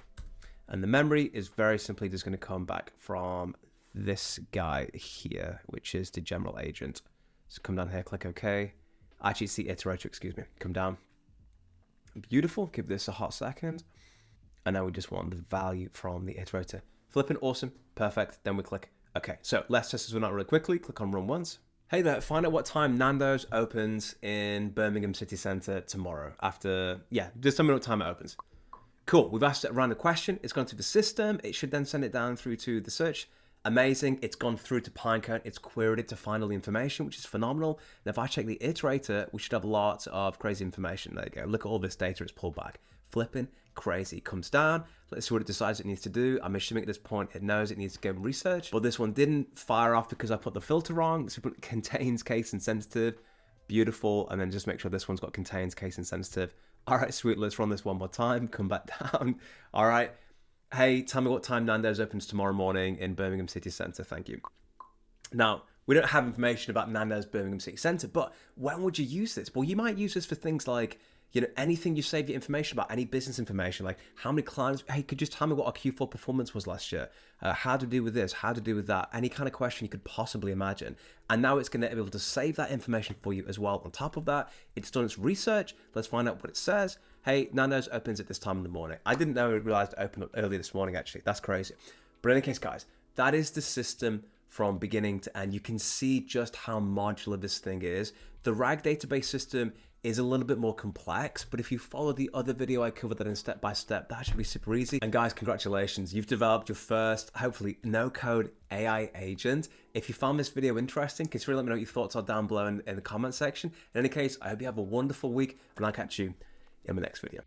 And the memory is very simply just going to come back from this guy here, which is the general agent. So come down here, click OK. Actually, it's the iterator, excuse me. Come down. Beautiful. Give this a hot second. And now we just want the value from the iterator. Flipping awesome. Perfect. Then we click OK. So let's test this one out really quickly. Click on run once. Hey there, find out what time Nando's opens in Birmingham City Centre tomorrow after, just tell me what time it opens. Cool, we've asked it a random question. It's gone through the system. It should then send it down through to the search. Amazing. It's gone through to Pinecone. It's queried it to find all the information, which is phenomenal. And if I check the iterator, we should have lots of crazy information. There you go. Look at all this data it's pulled back. Flipping crazy. It comes down. Let's see what it decides it needs to do. I'm assuming at this point it knows it needs to go and research. But this one didn't fire off because I put the filter wrong. So it contains case insensitive. Beautiful. And then just make sure this one's got contains case insensitive. All right, sweet. Let's run this one more time. Come back down. All right. Hey, tell me what time Nando's opens tomorrow morning in Birmingham City Centre. Thank you. Now, we don't have information about Nando's Birmingham City Centre, but when would you use this? Well, you might use this for things like, You know, anything you save your information about, any business information, like how many clients, hey, could you just tell me what our Q4 performance was last year? How to do with this, how to do with that, any kind of question you could possibly imagine. And now it's going to be able to save that information for you as well. On top of that, it's done its research. Let's find out what it says. Hey, Nando's opens at this time in the morning. I didn't know it realized it opened up early this morning, actually. That's crazy. But in any case, guys, that is the system from beginning to end. You can see just how modular this thing is. The RAG database system is a little bit more complex, but if you follow the other video I covered that in step by step, that should be super easy. And guys, congratulations. You've developed your first, hopefully, no-code AI agent. If you found this video interesting, consider let me know what your thoughts are down below in the comment section. In any case, I hope you have a wonderful week, and I'll catch you in the next video.